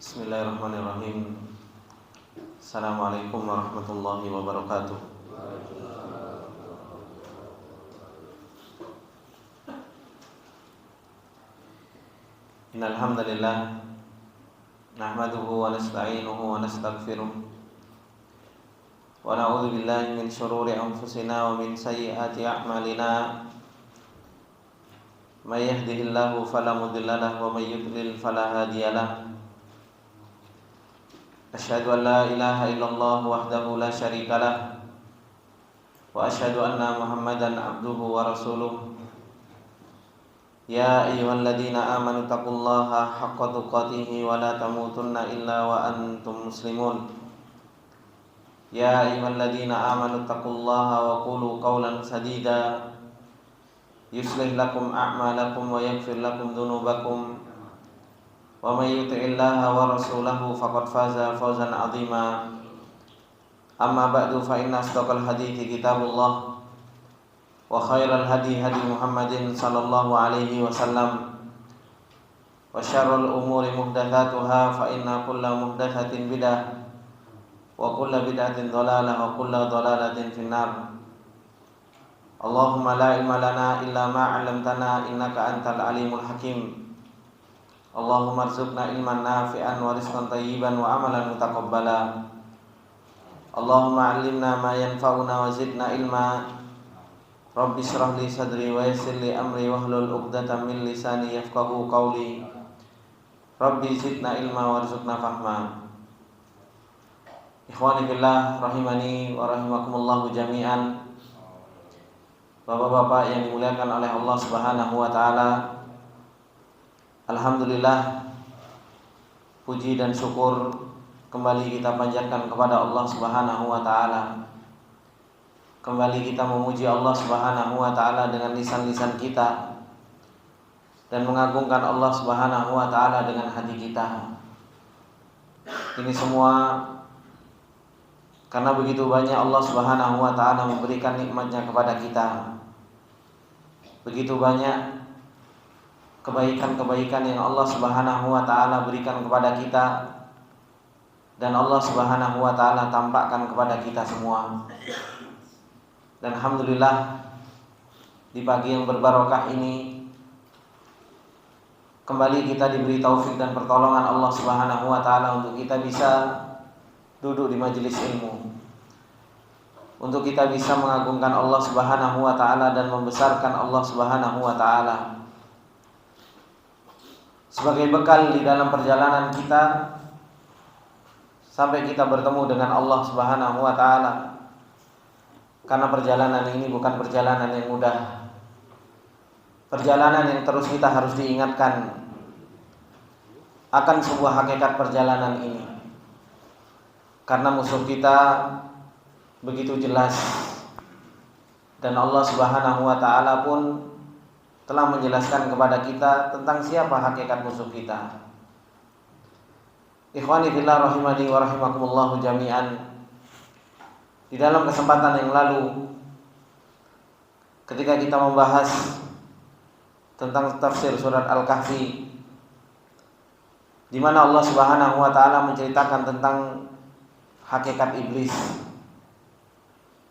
Bismillahirrahmanirrahim. Assalamualaikum warahmatullahi wabarakatuh. Innal hamdalillah nahmaduhu wa nasta'inuhu wa nastaghfiruh wa na'udzu billahi min shururi anfusina wa min sayyiati a'malina. May yahdihillahu fala mudilla lahu wa may yudlil fala hadiya lahu. Asyhadu an la ilaha illallah wahdahu la syarika lah wa asyhadu anna Muhammadan abduhu wa rasuluh. Ya ayyuhalladzina amanu taqullaha haqqa tuqatih wa la tamutunna illa wa antum muslimun. Ya ayyuhalladzina amanu taqullaha wa qulu qawlan sadida yuslih lakum a'malakum wa yaghfir lakum dhunubakum. Wa may yuti'illaha wa rasulahu faqad faza fawzan 'azima. Amma ba'du fa inna asdaqal hadithi kitabullah wa khairal hadi Muhammadin sallallahu alaihi wasallam wa syarrul umuri muhdatsatuha fa inna kulla muhdatsatin bidah wa kulla bid'atin dhalalah wa kulla dhalalatin finnar. Allahumma la ilma lana illa ma 'allamtana innaka antal alimul hakim. Allahumma arzuqna ilman nafi'an wa rizqan thayyiban wa amalan mutaqabbala. Allahumma 'allimna ma yanfa'una wa zidna ilma. Rabbi shrah li sadri wa yassir li amri wahlul 'uqdatam min lisani yafqahu qawli. Rabbi zidna ilma warzuqna fahma. Ikhwani fillah rahimani wa rahimakumullah jami'an. Bapak-bapak yang dimuliakan oleh Allah Subhanahu wa taala, alhamdulillah, puji dan syukur kembali kita panjatkan kepada Allah Subhanahu wa taala. Kembali kita memuji Allah Subhanahu wa taala dengan lisan-lisan kita dan mengagungkan Allah Subhanahu wa taala dengan hati kita. Ini semua karena begitu banyak Allah Subhanahu wa taala memberikan nikmatnya kepada kita. Begitu banyak kebaikan-kebaikan yang Allah Subhanahu wa taala berikan kepada kita dan Allah Subhanahu wa taala tampakkan kepada kita semua. Dan alhamdulillah, di pagi yang berbarokah ini kembali kita diberi taufik dan pertolongan Allah Subhanahu wa taala untuk kita bisa duduk di majelis ilmu, untuk kita bisa mengagungkan Allah Subhanahu wa taala dan membesarkan Allah Subhanahu wa taala sebagai bekal di dalam perjalanan kita sampai kita bertemu dengan Allah Subhanahu wa taala. Karena perjalanan ini bukan perjalanan yang mudah. Perjalanan yang terus kita harus diingatkan akan sebuah hakikat perjalanan ini. Karena musuh kita begitu jelas dan Allah Subhanahu wa taala pun telah menjelaskan kepada kita tentang siapa hakikat musuh kita. Ikhwani fillah rahimani wa rahimakumullah jami'an. Di dalam kesempatan yang lalu, ketika kita membahas tentang tafsir surat Al-Kahfi, di mana Allah Subhanahu wa taala menceritakan tentang hakikat iblis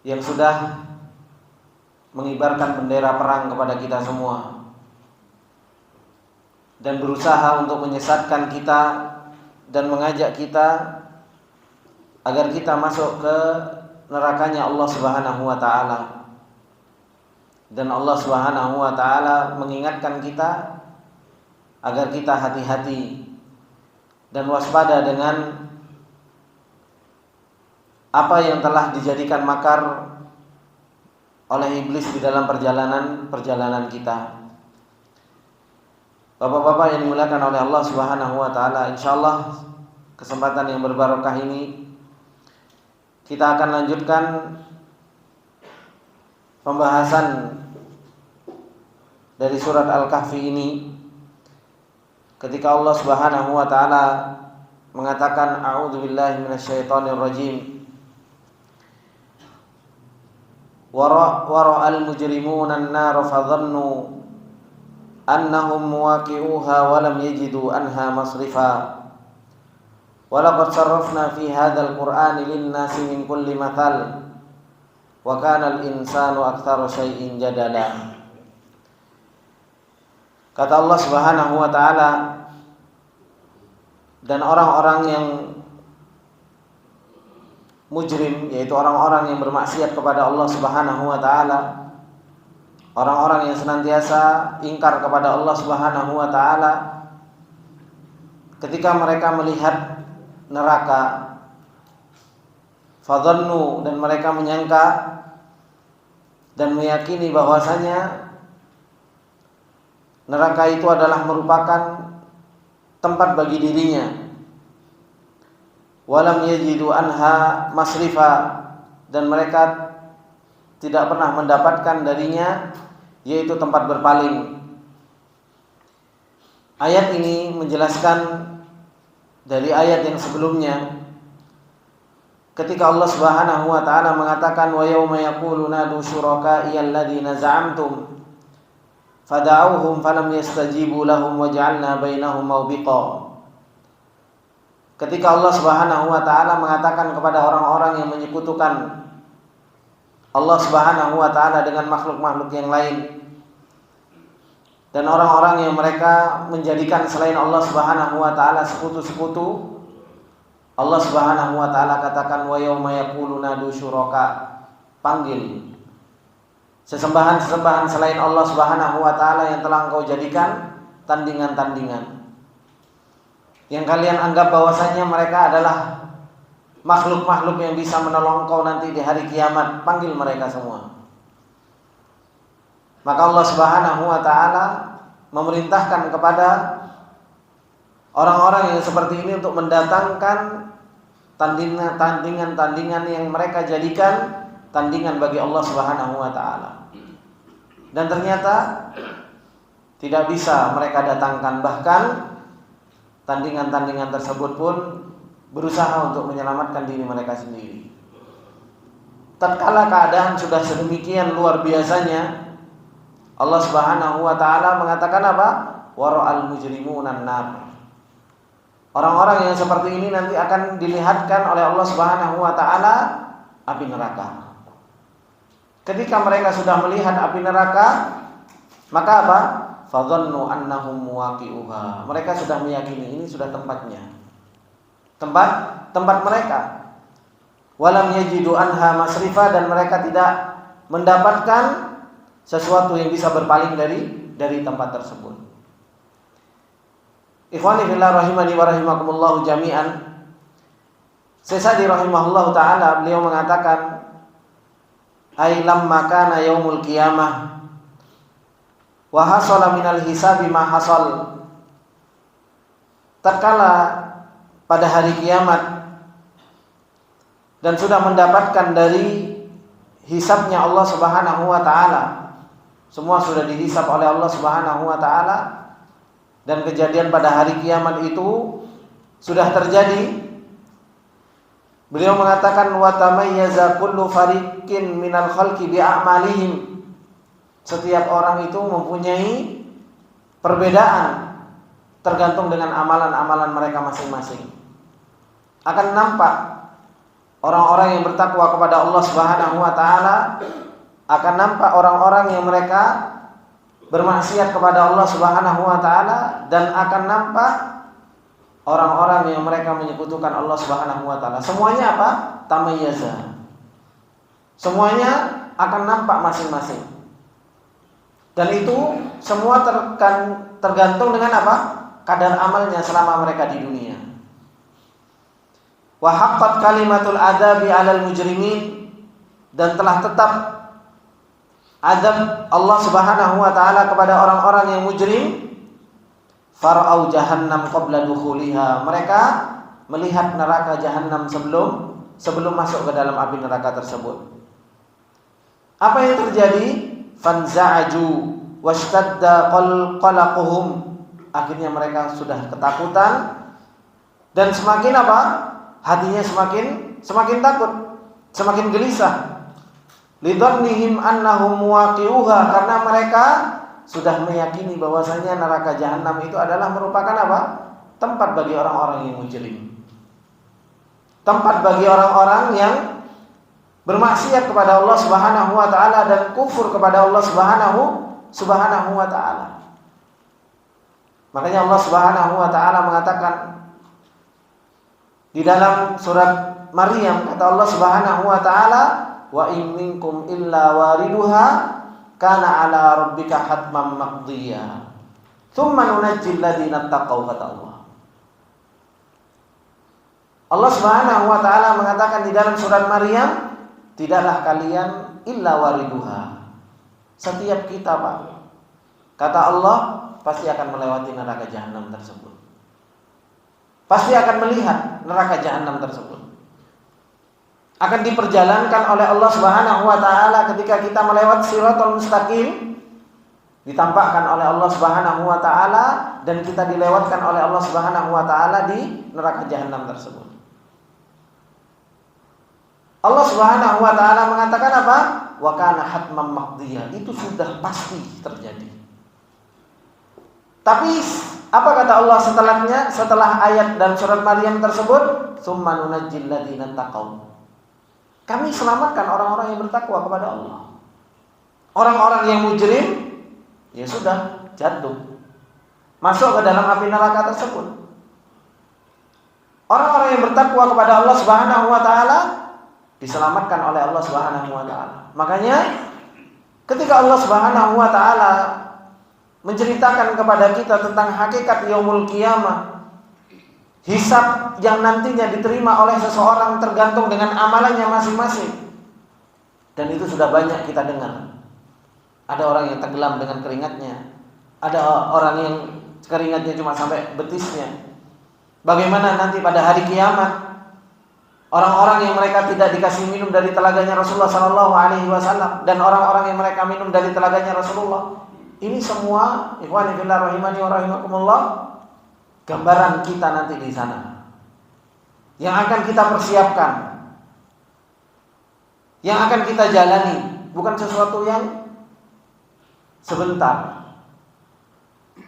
yang sudah mengibarkan bendera perang kepada kita semua dan berusaha untuk menyesatkan kita dan mengajak kita agar kita masuk ke nerakanya Allah Subhanahu wa taala. Dan Allah Subhanahu wa taala mengingatkan kita agar kita hati-hati dan waspada dengan apa yang telah dijadikan makar oleh iblis di dalam perjalanan kita. Bapak-bapak yang dimuliakan oleh Allah Subhanahu wa taala, insyaallah kesempatan yang berbarokah ini kita akan lanjutkan pembahasan dari surat Al-Kahfi ini ketika Allah Subhanahu wa taala mengatakan a'udzubillahi minasyaitonir rajim. Wara'al mujrimuna an-nar fadhannu annahum muwaqi'uha wa lam yajidu anha masrifa Walaqad sarrafna fi hadzal qur'ani lin-nasi min kulli mathal wa kana al-insanu aktsara syai'in jadala. Kata Allah Subhanahu wa taala, dan orang-orang yang mujrim, yaitu orang-orang yang bermaksiat kepada Allah Subhanahu wa taala, orang-orang yang senantiasa ingkar kepada Allah Subhanahu wa taala, ketika mereka melihat neraka, fadhannu, dan mereka menyangka dan meyakini bahwasanya neraka itu adalah merupakan tempat bagi dirinya, walam yajidu anha masrifa, dan mereka tidak pernah mendapatkan darinya yaitu tempat berpaling. Ayat ini menjelaskan dari ayat yang sebelumnya, ketika Allah Subhanahu wa taala mengatakan wa yauma yaqulu nadu syuraka'i alladziina za'amtum fada'uuhum falam yastajibu lahum waja'alna bainahum mawbiqa. Ketika Allah Subhanahu wa taala mengatakan kepada orang-orang yang menyekutukan Allah Subhanahu wa taala dengan makhluk-makhluk yang lain, dan orang-orang yang mereka menjadikan selain Allah Subhanahu wa taala sekutu-sekutu, Allah Subhanahu wa taala katakan wa yauma yaqulu nadu syuraka, panggil sesembahan-sesembahan selain Allah Subhanahu wa taala yang telah engkau jadikan tandingan-tandingan, yang kalian anggap bahwasanya mereka adalah makhluk-makhluk yang bisa menolong engkau nanti di hari kiamat. Panggil mereka semua. Maka Allah Subhanahu wa taala memerintahkan kepada orang-orang yang seperti ini untuk mendatangkan tandingan-tandingan yang mereka jadikan tandingan bagi Allah Subhanahu wa taala. Dan ternyata tidak bisa mereka datangkan, bahkan tandingan-tandingan tersebut pun berusaha untuk menyelamatkan diri mereka sendiri. Tatkala keadaan sudah sedemikian luar biasanya, Allah Subhanahu wa taala mengatakan apa? Wara'al mujrimuna an-nar. Orang-orang yang seperti ini nanti akan dilihatkan oleh Allah Subhanahu wa taala api neraka. Ketika mereka sudah melihat api neraka, maka apa? Fadhannu annahum muwaqi'uha. Mereka sudah meyakini ini sudah tempatnya. Tempat mereka. Walam yajidu anha masrifa, dan mereka tidak mendapatkan sesuatu yang bisa berpaling dari tempat tersebut. Ikhwani fillah rahimani wa rahimakumullah jami'an. Sesadi rahimahullah taala, beliau mengatakan, ai lamma kana yaumul qiyamah wa hasala minal hisabi ma hasal. Tatkala pada hari kiamat dan sudah mendapatkan dari hisabnya Allah Subhanahu wa taala, semua sudah dihisab oleh Allah Subhanahu wa taala, dan kejadian pada hari kiamat itu sudah terjadi. Beliau mengatakan wa tamayyaza kullu fariqin minal khalqi bi a'malihim. Setiap orang itu mempunyai perbedaan tergantung dengan amalan-amalan mereka masing-masing. Akan nampak orang-orang yang bertakwa kepada Allah Subhanahu wa taala, akan nampak orang-orang yang mereka bermaksiat kepada Allah Subhanahu wa taala, dan akan nampak orang-orang yang mereka menyekutukan Allah Subhanahu wa taala. Semuanya apa? Tamayyaza. Semuanya akan nampak masing-masing. Dan itu semua tergantung dengan apa? Kadar amalnya selama mereka di dunia. Wa haqqat kalimatul adabi 'alal mujrimin, dan telah tetap azab Allah Subhanahu wa taala kepada orang-orang yang mujrim. Fara'au jahannam qabla dukhuliha. Mereka melihat neraka jahannam sebelum masuk ke dalam api neraka tersebut. Apa yang terjadi? Fanza'aju washtadda qalaquhum. Akhirnya mereka sudah ketakutan dan semakin apa? Hatinya semakin takut, semakin gelisah. Lidhannihim annahum muwaqi'uha, karena mereka sudah meyakini bahwasanya neraka jahanam itu adalah merupakan apa? Tempat bagi orang-orang yang mujrim. tempat bagi orang-orang yang bermaksiat kepada Allah Subhanahu wa taala dan kufur kepada Allah Subhanahu wa taala. Makanya Allah Subhanahu wa taala mengatakan di dalam surat Maryam, kata Allah Subhanahu wa taala, wa in minkum illa wariduha kana ala rabbika hatman maqdiya thumma nunajjil ladzina taqaw, kata Allah. Allah Subhanahu wa taala mengatakan di dalam surat Maryam, tidaklah kalian illa wariduha. Setiap kita, Pak, kata Allah, pasti akan melewati neraka jahanam tersebut. Pasti akan melihat neraka jahanam tersebut. Akan diperjalankan oleh Allah Subhanahu wa taala ketika kita melewati Shiratal Mustaqim, ditampakkan oleh Allah Subhanahu wa taala dan kita dilewatkan oleh Allah Subhanahu wa taala di neraka jahanam tersebut. Allah Subhanahu wa taala mengatakan apa? Wa kana hatman maqdiya. Itu sudah pasti terjadi. Tapi apa kata Allah setelahnya, setelah ayat dan surat Maryam tersebut? Tsumma nunajjil ladzina taqaw. Kami selamatkan orang-orang yang bertakwa kepada Allah. Orang-orang yang mujrim, ya sudah jatuh, masuk ke dalam api neraka tersebut. Orang-orang yang bertakwa kepada Allah Subhanahu wa taala diselamatkan oleh Allah Subhanahu wa taala. Makanya ketika Allah Subhanahu wa taala menceritakan kepada kita tentang hakikat yaumul qiyamah, hisab yang nantinya diterima oleh seseorang tergantung dengan amalannya masing-masing. Dan itu sudah banyak kita dengar. Ada orang yang tenggelam dengan keringatnya, ada orang yang keringatnya cuma sampai betisnya. Bagaimana nanti pada hari kiamat orang-orang yang mereka tidak dikasih minum dari telaganya Rasulullah sallallahu alaihi wasallam dan orang-orang yang mereka minum dari telaganya Rasulullah. Ini semua ikhwani fillah rahimani wa rahimakumullah, gambaran kita nanti di sana. Yang akan kita persiapkan, yang akan kita jalani, bukan sesuatu yang sebentar.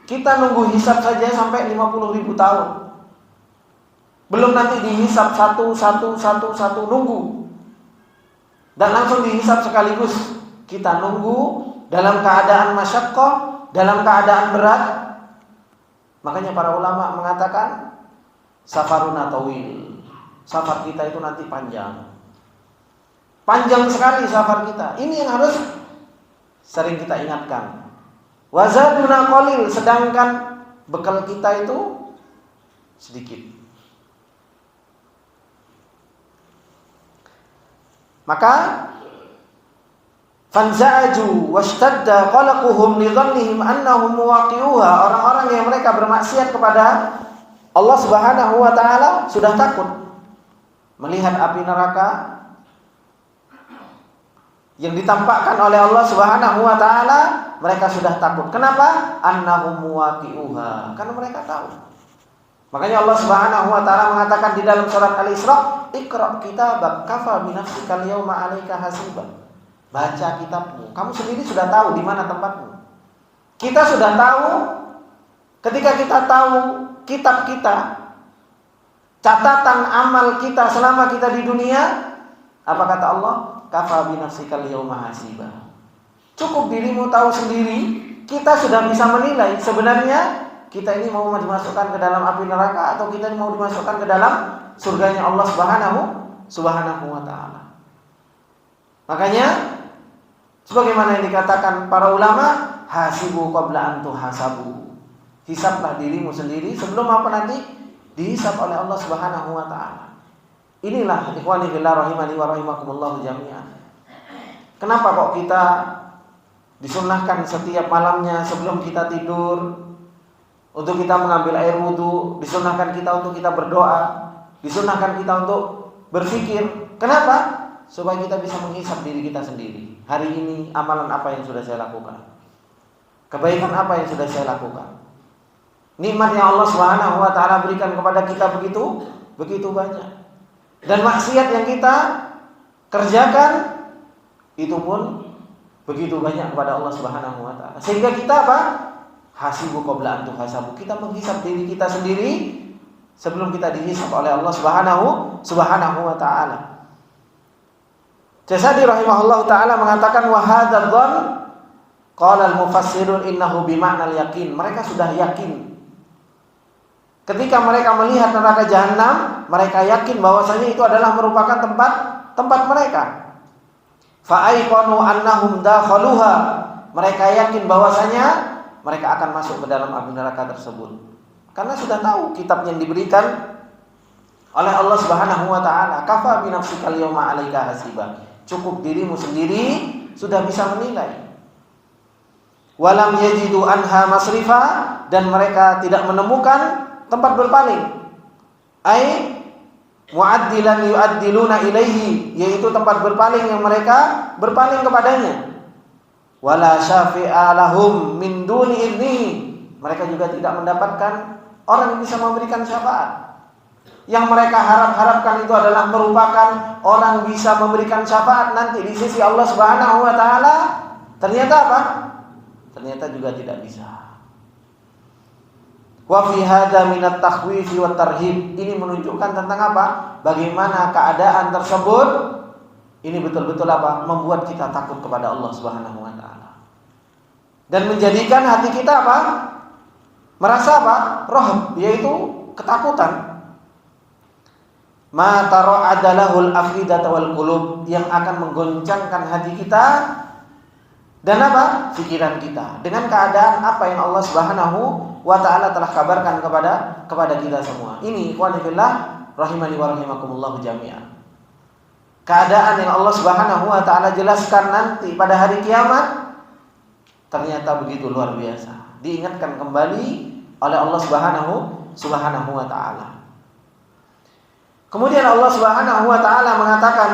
Kita nunggu hisab saja sampai 50.000 tahun. Belum nanti dihisab satu nunggu. Dan langsung dihisab sekaligus. Kita nunggu dalam keadaan masyaqqah, dalam keadaan berat. Makanya para ulama mengatakan safaruna tawil. Safar kita itu nanti panjang. Panjang sekali safar kita. Ini yang harus sering kita ingatkan. Wazaduna qalil, sedangkan bekal kita itu sedikit. Maka fanza'aju washtadda qalaquhum li dhannihim annahum muwaqi'uha. Orang-orang yang mereka bermaksiat kepada Allah Subhanahu wa taala sudah takut melihat api neraka yang ditampakkan oleh Allah Subhanahu wa taala. Mereka sudah takut. Kenapa? Annahum muwaqi'uha. Karena mereka tahu. Makanya Allah Subhanahu wa taala mengatakan di dalam surat Al-Isra, "Iqra' kitabak kafa bi nafsika al-yawma 'alaika hasiba." Baca kitabmu. Kamu sendiri sudah tahu di mana tempatmu. Kita sudah tahu, ketika kita tahu kitab kita, catatan amal kita selama kita di dunia, apa kata Allah? Kafa bi nafsika al-yawma hasiba. Cukup dirimu tahu sendiri, kita sudah bisa menilai sebenarnya kita ini mau dimasukkan ke dalam api neraka atau kita mau dimasukkan ke dalam surganya Allah Subhanahu wa taala. Makanya sebagaimana yang dikatakan para ulama, hasibu qabla an tuhasabu. Hisablah dirimu sendiri sebelum apa nanti dihisab oleh Allah Subhanahu wa taala. Inilah ikhwani fillah rahimani wa rahimakumullah jami'an. Kenapa kok kita disunnahkan setiap malamnya sebelum kita tidur untuk kita mengambil air wudu, disunnahkan kita untuk kita berdoa, disunnahkan kita untuk berpikir. Kenapa? Supaya kita bisa menghisab diri kita sendiri. Hari ini amalan apa yang sudah saya lakukan? Kebaikan apa yang sudah saya lakukan? Nikmat yang Allah Subhanahu wa taala berikan kepada kita begitu banyak. Dan maksiat yang kita kerjakan itu pun begitu banyak kepada Allah Subhanahu wa taala. Sehingga kita apa? Hasibu qabla an tuhasabu. Kita menghisab diri kita sendiri sebelum kita dihisab oleh Allah Subhanahu wa taala. Jasadi rahimahullah taala mengatakan wa hadzal dzann qala al-mufassirun innahu bima'nal yakin. Mereka sudah yakin. Ketika mereka melihat neraka jahanam, mereka yakin bahwasanya itu adalah merupakan tempat mereka. Fa'aiqanu annahum dakhaluha. Mereka yakin bahwasanya mereka akan masuk ke dalam api neraka tersebut. Karena sudah tahu kitab yang diberikan oleh Allah Subhanahu wa taala. Kafa bi nafsika al-yawma 'alaika hasiba. Cukup dirimu sendiri sudah bisa menilai. Walam yajidu anha masrifa, dan mereka tidak menemukan tempat berpaling. Ai mu'addilan yu'addiluna ilaihi, yaitu tempat berpaling yang mereka berpaling kepadanya. Wala syafi'a lahum min duni idnihi. Mereka juga tidak mendapatkan orang yang bisa memberikan syafaat. Yang mereka harapkan itu adalah merupakan orang bisa memberikan syafaat nanti di sisi Allah Subhanahu wa taala. Ternyata apa? Ternyata juga tidak bisa. Wa fi hadza min at-takhwif wa tarhib. Ini menunjukkan tentang apa? Bagaimana keadaan tersebut ini betul-betul apa? Membuat kita takut kepada Allah Subhanahu wa taala. Dan menjadikan hati kita apa? Merasa apa? Rahab, yaitu ketakutan. Ma tara'adalahul afidata wal qulub, yang akan menggoncangkan hati kita dan apa? Pikiran kita. Dengan keadaan apa yang Allah Subhanahu wa taala telah kabarkan kepada kita semua. Ini ikhwani fillah rahimani wa rahimakumullah jami'an. Keadaan yang Allah Subhanahu wa taala jelaskan nanti pada hari kiamat ternyata begitu luar biasa. Diingatkan kembali oleh Allah Subhanahu wa taala. Kemudian Allah Subhanahu wa taala mengatakan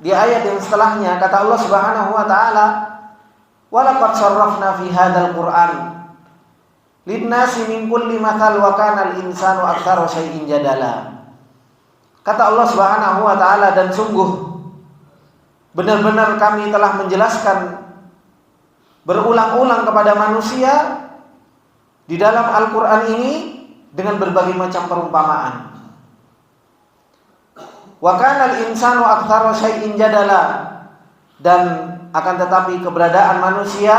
di ayat yang setelahnya, kata Allah Subhanahu wa taala, "Walaqad sarrafna fi hadzal Qur'an lin-nasi min kulli mathal wa kana al-insanu aktsara syai'in jadala." Kata Allah Subhanahu wa taala, dan sungguh benar-benar kami telah menjelaskan berulang-ulang kepada manusia di dalam Al-Quran ini dengan berbagai macam perumpamaan. Wa kana al-insanu aktsara syai'in jadala, dan akan tetapi keberadaan manusia,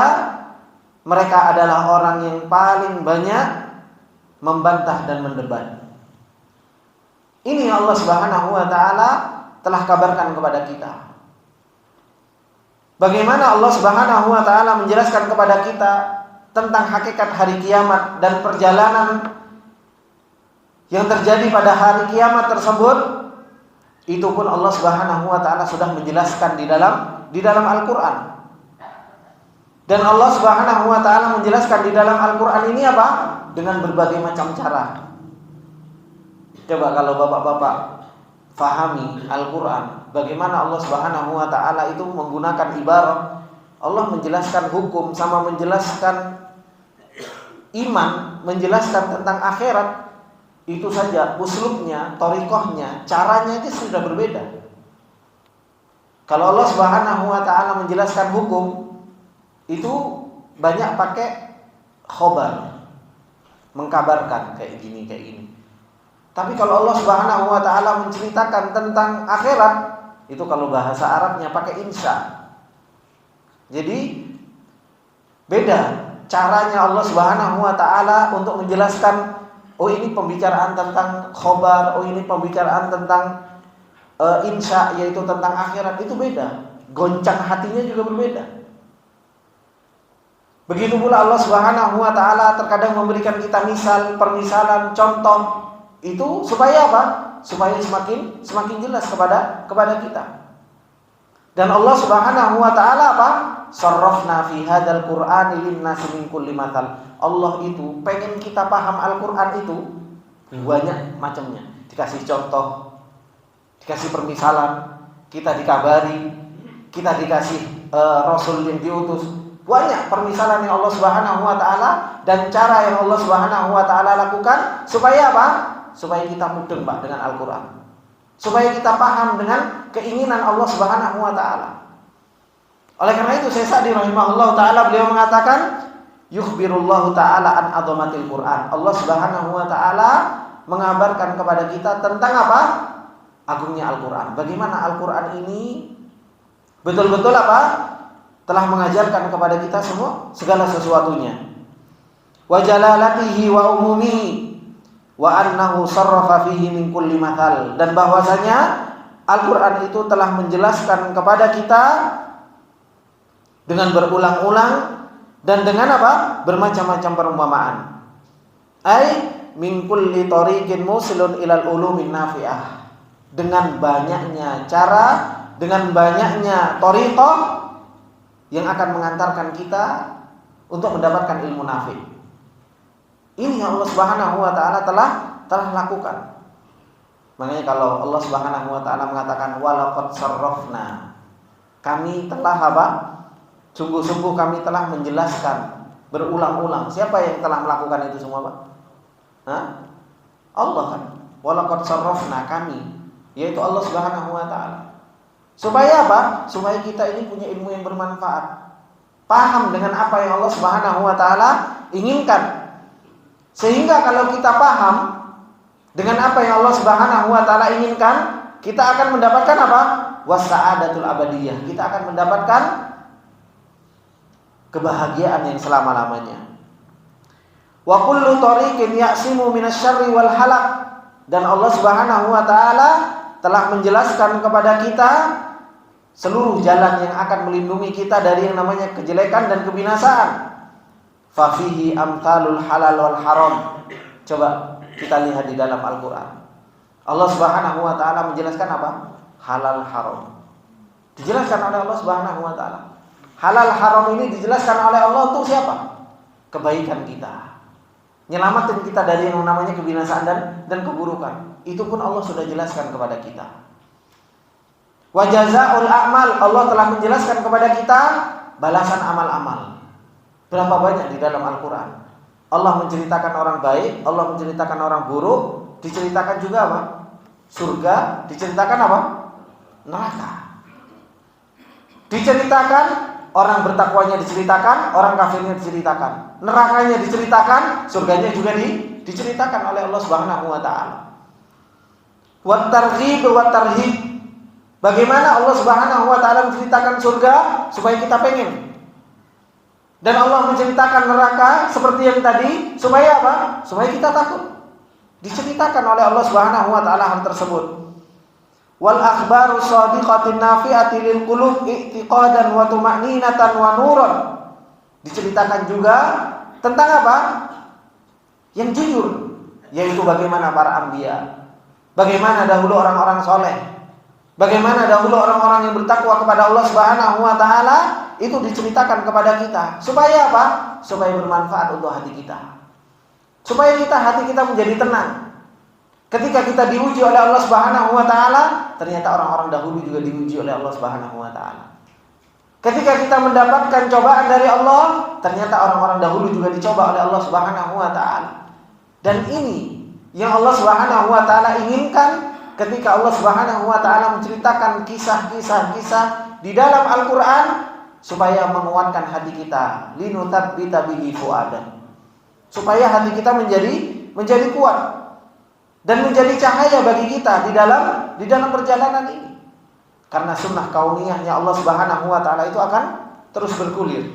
mereka adalah orang yang paling banyak membantah dan mendebat. Ini yang Allah Subhanahu wa taala telah kabarkan kepada kita. Bagaimana Allah Subhanahu wa taala menjelaskan kepada kita tentang hakikat hari kiamat dan perjalanan yang terjadi pada hari kiamat tersebut, itu pun Allah Subhanahu wa taala sudah menjelaskan di dalam Al-Qur'an. Dan Allah Subhanahu wa taala menjelaskan di dalam Al-Qur'an ini apa? Dengan berbagai macam cara. Coba kalau bapak-bapak fahami Al-Qur'an, bagaimana Allah Subhanahu wa taala itu menggunakan ibarat. Allah menjelaskan hukum sama menjelaskan iman, menjelaskan tentang akhirat, itu saja uslubnya, thariqahnya, caranya itu sudah berbeda. Kalau Allah Subhanahu wa taala menjelaskan hukum, itu banyak pakai khobar, mengkabarkan kayak gini. Tapi kalau Allah Subhanahu wa taala menceritakan tentang akhirat, itu kalau bahasa Arabnya pakai insya. Jadi beda caranya Allah Subhanahu wa taala untuk menjelaskan, oh ini pembicaraan tentang khobar, oh ini pembicaraan tentang insya, yaitu tentang akhirat, itu beda. Goncang hatinya juga berbeda. Begitu pula Allah Subhanahu wa taala terkadang memberikan kita permisalan, contoh, itu supaya apa? Supaya semakin jelas kepada kita. Dan Allah Subhanahu wa taala apa? Sarrafna fi hadzal Qur'ani lin-nasi min kulli mathal. Allah itu pengen kita paham Al-Qur'an itu banyak macamnya. Dikasih contoh, dikasih permisalan, kita dikabari, kita dikasih rasul yang diutus. Banyak permisalan yang Allah Subhanahu wa taala dan cara yang Allah Subhanahu wa taala lakukan supaya apa? Supaya kita mudeng Pak dengan Al-Qur'an. Supaya kita paham dengan keinginan Allah Subhanahu wa taala. Oleh karena itu Syekh Sa'di rahimahullah taala beliau mengatakan yukhbirullahu taala an azamatil Qur'an. Allah Subhanahu wa taala mengabarkan kepada kita tentang apa? Agungnya Al-Quran. Bagaimana Al-Quran ini betul-betul apa? Telah mengajarkan kepada kita semua segala sesuatunya. Wa jalalatihi wa umumihi wa annahu sarrafa fihi min kulli mathal. Dan bahwasanya Al-Quran itu telah menjelaskan kepada kita dengan berulang-ulang dan dengan apa? Bermacam-macam perumpamaan. Ai min kulli tariqin musilun ilal ulumin nafi'ah. Dengan banyaknya cara, dengan banyaknya thariqah yang akan mengantarkan kita untuk mendapatkan ilmu nafi'. Ini yang Allah Subhanahu wa taala telah lakukan. Makanya kalau Allah Subhanahu wa taala mengatakan walaqad sarrafna, kami telah apa? Sungguh-sungguh kami telah menjelaskan berulang-ulang. Siapa yang telah melakukan itu semua, Pak? Hah? Allah kan. Walaqad sarrafna, kami, yaitu Allah Subhanahu wa taala. Supaya apa? Supaya kita ini punya ilmu yang bermanfaat. Paham dengan apa yang Allah Subhanahu wa taala inginkan. Sehingga kalau kita paham dengan apa yang Allah Subhanahu wa taala inginkan, kita akan mendapatkan apa? Wasa'adatul abadiyah. Kita akan mendapatkan kebahagiaan yang selama-lamanya. Wa kullu tariqin ya'simu minasyarri wal halak. Dan Allah Subhanahu wa taala telah menjelaskan kepada kita seluruh jalan yang akan melindungi kita dari yang namanya kejelekan dan kebinasaan. Fa fihi amthalul halal wal haram. Coba kita lihat di dalam Al-Qur'an. Allah Subhanahu wa taala menjelaskan apa? Halal haram. Dijelaskan oleh Allah Subhanahu wa taala. Halal haram ini dijelaskan oleh Allah untuk siapa? Kebaikan kita. Nyelamatin kita dari yang namanya kebinasaan dan keburukan. Itu pun Allah sudah jelaskan kepada kita. Wa jazaa'ul a'mal, Allah telah menjelaskan kepada kita balasan amal-amal. Berapa banyak di dalam Al-Qur'an? Allah menceritakan orang baik, Allah menceritakan orang buruk, diceritakan juga apa? Surga, diceritakan apa? Neraka. Diceritakan orang bertakwanya, diceritakan orang kafirnya, diceritakan nerakanya, diceritakan surganya juga diceritakan oleh Allah Subhanahu wa taala. Wa targhib wa tarhib. Bagaimana Allah Subhanahu wa taala menceritakan surga supaya kita pengen. Dan Allah menceritakan neraka seperti yang tadi supaya apa? Supaya kita takut. Diceritakan oleh Allah Subhanahu wa taala hal tersebut. Wal akhbaru shadiqatin nafi'ati lil qulub i'tiqadan wa tuma'ninatan wa nuran. Diceritakan juga tentang apa? Yang jujur, yaitu bagaimana para anbiya, bagaimana dahulu orang-orang soleh, bagaimana dahulu orang-orang yang bertakwa kepada Allah Subhanahu wa taala, itu diceritakan kepada kita. Supaya apa? Supaya bermanfaat untuk hati kita. Supaya hati kita menjadi tenang. Ketika kita diuji oleh Allah Subhanahu wa taala, ternyata orang-orang dahulu juga diuji oleh Allah Subhanahu wa taala. Ketika kita mendapatkan cobaan dari Allah, ternyata orang-orang dahulu juga dicoba oleh Allah Subhanahu wa taala. Dan ini yang Allah Subhanahu wa taala inginkan ketika Allah Subhanahu wa taala menceritakan kisah-kisah di dalam Al-Qur'an supaya menguatkan hati kita, linutabbita bihi fuadan. Supaya hati kita menjadi kuat dan menjadi cahaya bagi kita di dalam perjalanan ini. Karena sunnah kauniyahnya Allah Subhanahu wa taala itu akan terus bergulir.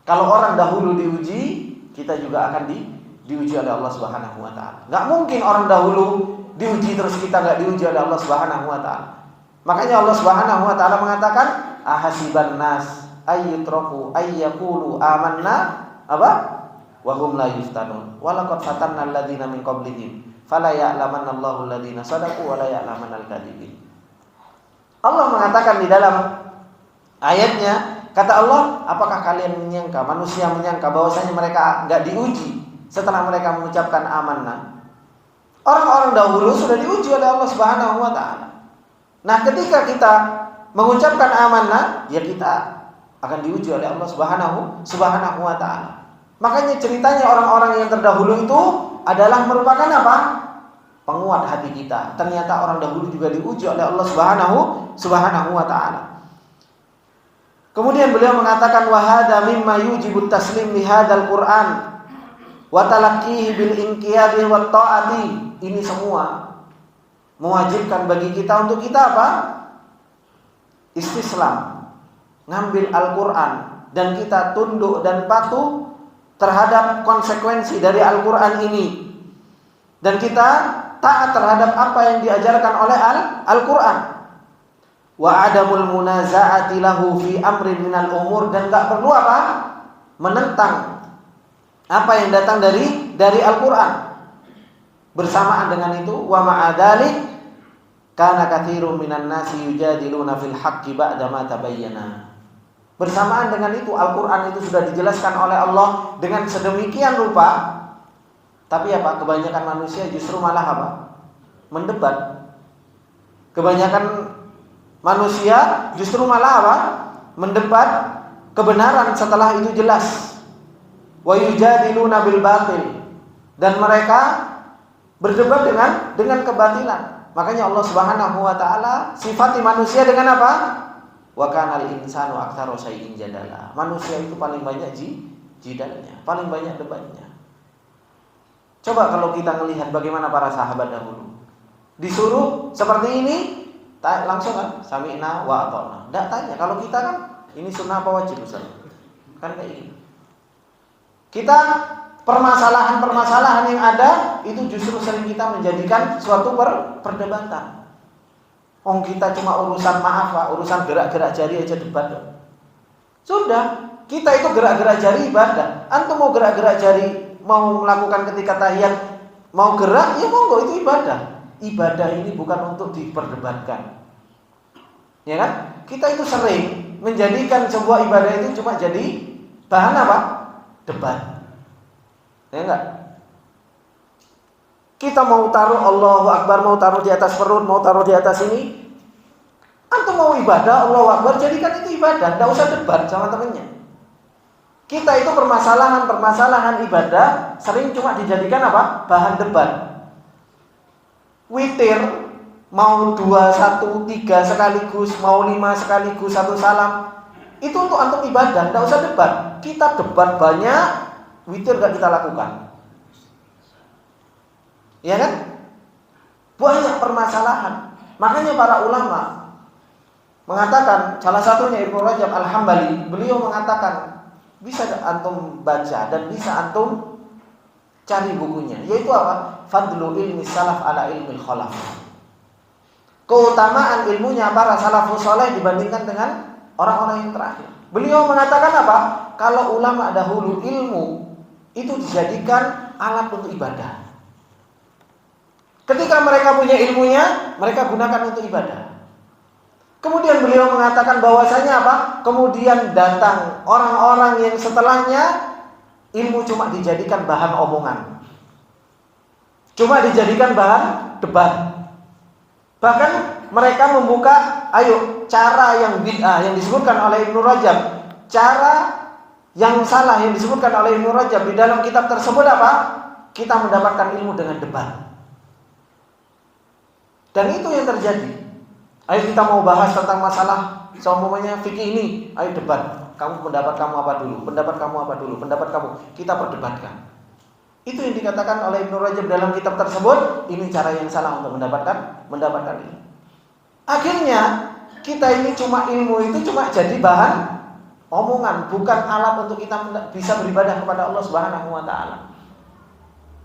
Kalau orang dahulu diuji, kita juga akan diuji oleh Allah Subhanahu wa taala. Enggak mungkin orang dahulu diuji terus kita enggak diuji oleh Allah Subhanahu wa taala. Makanya Allah Subhanahu wa taala mengatakan, ahasiban nas ayyutraku ayyaqulu amanna apa? Wa hum la yuftanun. Wa laqad fatanna alladziina min qablihim fala ya'lamanna Allahu alladziina shadaqu wa la ya'lamanna al-kadzibin. Allah mengatakan di dalam ayatnya, kata Allah, apakah kalian menyangka, manusia menyangka bahwasanya mereka enggak diuji setelah mereka mengucapkan amanah? Orang-orang dahulu sudah diuji oleh Allah Subhanahu wa taala. Nah, ketika kita mengucapkan amanah, ya kita akan diuji oleh Allah Subhanahu wa taala. Makanya ceritanya orang-orang yang terdahulu itu adalah merupakan apa? Penguat hati kita. Ternyata orang dahulu juga diuji oleh Allah Subhanahu wa taala. Kemudian beliau mengatakan wa hadza mimma yujibut taslim li hadzal Qur'an wa talaqqihi bil inqiyadi wat ta'ati. ini semua mewajibkan bagi kita untuk kita apa? Istislam, ngambil Al-Quran, dan kita tunduk dan patuh terhadap konsekuensi dari Al-Quran ini, dan kita taat terhadap apa yang diajarkan oleh Al-Quran. Wa adamul munaza'ati lahu fi amrin minal umur, dan gak perlu apa? Menentang apa yang datang dari Al-Quran. Bersamaan dengan itu, wa ma'adalik kana katsirun minan nasi yujadiluna fil haqqi ba'da ma tabayyana. Bersamaan dengan itu, Al-Quran itu sudah dijelaskan oleh Allah dengan sedemikian rupa, tapi apa? Kebanyakan manusia justru malah apa? Mendebat. Kebanyakan manusia justru malah apa? Mendebat kebenaran setelah itu jelas. Wa yujadiluna bil batil, dan mereka berdebat dengan kebatilan. Makanya Allah Subhanahu wa taala sifati manusia dengan apa? Wa kanal insanu aktsara syai'in jadala. Manusia itu paling banyak jidalnya, paling banyak debatnya. Coba kalau kita melihat bagaimana para sahabat dahulu. Disuruh seperti ini, langsung kan sami'na wa ata'na. Enggak tanya. Kalau kita kan ini sunnah apa wajib, Ustaz? Kan kayak gini. Kita permasalahan-permasalahan yang ada itu justru sering kita menjadikan suatu perdebatan. Kita cuma urusan maaf Pak, urusan gerak-gerak jari aja debat. Sudah, kita itu gerak-gerak jari ibadah. Antum mau gerak-gerak jari, mau melakukan ketika tahiyat, mau gerak, ya monggo, itu ibadah. Ibadah ini bukan untuk diperdebatkan. Ya kan? Kita itu sering menjadikan sebuah ibadah itu cuma jadi bahan apa? Debat. Ya enggak? Kita mau taruh Allahu Akbar, mau taruh di atas perut, mau taruh di atas ini. Antum mau ibadah, Allahu Akbar, jadikan itu ibadah. Tidak usah debat sama temannya. Kita itu permasalahan ibadah sering cuma dijadikan apa? Bahan debat. Witir, mau 2, 1, 3 sekaligus, mau 5 sekaligus, 1 salam. Itu untuk antum ibadah, tidak usah debat. Kita debat banyak, witir gak kita lakukan. Ya kan? Banyak permasalahan. Makanya para ulama mengatakan, salah satunya Ibnu Rajab Al-Hambali, beliau mengatakan bisa antum baca dan bisa antum cari bukunya, yaitu apa? Fadlu ilmi salaf ala ilmi khalaf. Keutamaan ilmunya para salafus saleh dibandingkan dengan orang-orang yang terakhir. Beliau mengatakan apa? Kalau ulama dahulu ilmu itu dijadikan alat untuk ibadah. Ketika mereka punya ilmunya, mereka gunakan untuk ibadah. Kemudian beliau mengatakan bahwasanya apa? Kemudian datang orang-orang yang setelahnya, ilmu cuma dijadikan bahan omongan, cuma dijadikan bahan debat. Bahkan mereka membuka, cara yang bid'ah yang disebutkan oleh Ibnu Rajab, cara yang salah yang disebutkan oleh Ibnu Rajab di dalam kitab tersebut apa? Kita mendapatkan ilmu dengan debat. Dan itu yang terjadi. Ayo kita mau bahas tentang masalah seumpamanya fikih ini, ayo debat. Kamu pendapat kamu apa dulu? Pendapat kamu apa dulu? Pendapat kamu. Kita perdebatkan. Itu yang dikatakan oleh Ibnu Rajab dalam kitab tersebut. Ini cara yang salah untuk mendapatkan ini. Akhirnya kita ini ilmu itu cuma jadi bahan omongan, bukan alat untuk kita bisa beribadah kepada Allah Subhanahu wa taala.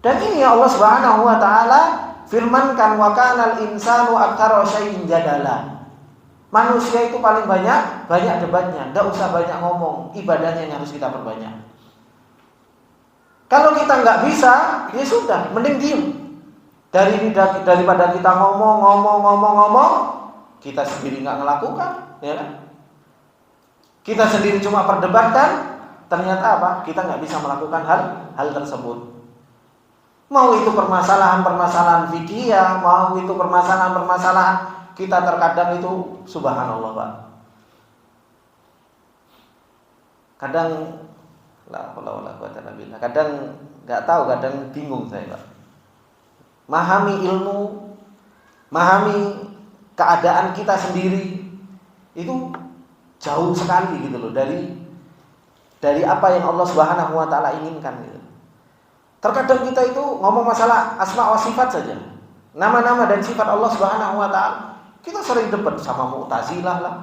Dan ini Allah Subhanahu wa taala firmankan, wa kanal insanu aktsara syai'in jadala. Manusia itu paling banyak debatnya. Enggak usah banyak ngomong, ibadahnya yang harus kita perbanyak. Kalau kita nggak bisa, ya sudah, mending diem. Daripada kita ngomong, kita sendiri nggak ngelakukan, ya kan? Kita sendiri cuma perdebatkan, ternyata apa? Kita nggak bisa melakukan hal tersebut. Mau itu permasalahan fikih, mau itu permasalahan kita terkadang itu subhanallah Pak. Kadang kadang nggak tahu, kadang bingung saya Pak. Memahami ilmu, memahami keadaan kita sendiri itu jauh sekali gitu loh dari apa yang Allah Subhanahu wa taala inginkan gitu. Terkadang kita itu ngomong masalah asma wa sifat saja, nama-nama dan sifat Allah Subhanahu wa taala. Kita sering debat sama Mu'tazilah lah.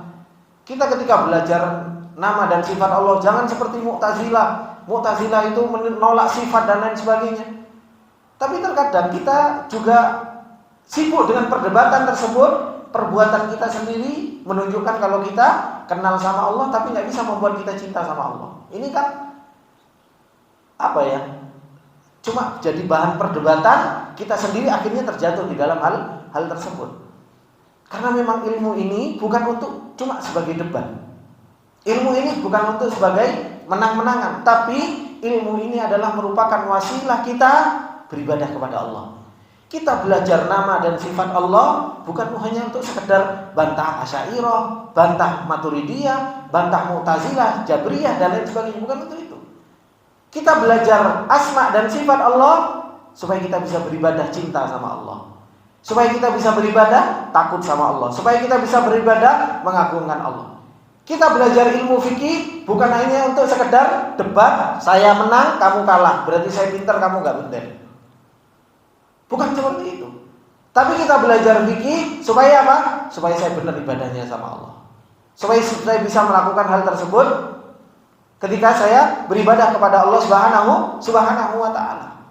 Kita ketika belajar nama dan sifat Allah jangan seperti Mu'tazilah. Mu'tazilah itu menolak sifat dan lain sebagainya. Tapi terkadang kita juga sibuk dengan perdebatan tersebut. Perbuatan kita sendiri menunjukkan kalau kita kenal sama Allah, tapi nggak bisa membuat kita cinta sama Allah. Ini kan apa ya? Cuma jadi bahan perdebatan, kita sendiri akhirnya terjatuh di dalam hal tersebut. Karena memang ilmu ini bukan untuk cuma sebagai debat. Ilmu ini bukan untuk sebagai menang-menangan, tapi ilmu ini adalah merupakan wasilah kita beribadah kepada Allah. Kita belajar nama dan sifat Allah bukan hanya untuk sekedar bantah Asy'ariyah, bantah Maturidiyah, bantah Mu'tazilah, Jabriyah dan lain sebagainya, bukan untuk itu. Kita belajar asma dan sifat Allah supaya kita bisa beribadah cinta sama Allah. Supaya kita bisa beribadah takut sama Allah. Supaya kita bisa beribadah mengagungkan Allah. Kita belajar ilmu fikih bukan hanya untuk sekedar debat, saya menang, kamu kalah, berarti saya pintar, kamu gak pintar. Bukan seperti itu. Tapi kita belajar fikih supaya apa? Supaya saya benar ibadahnya sama Allah. Supaya saya bisa melakukan hal tersebut ketika saya beribadah kepada Allah Subhanahu wa taala.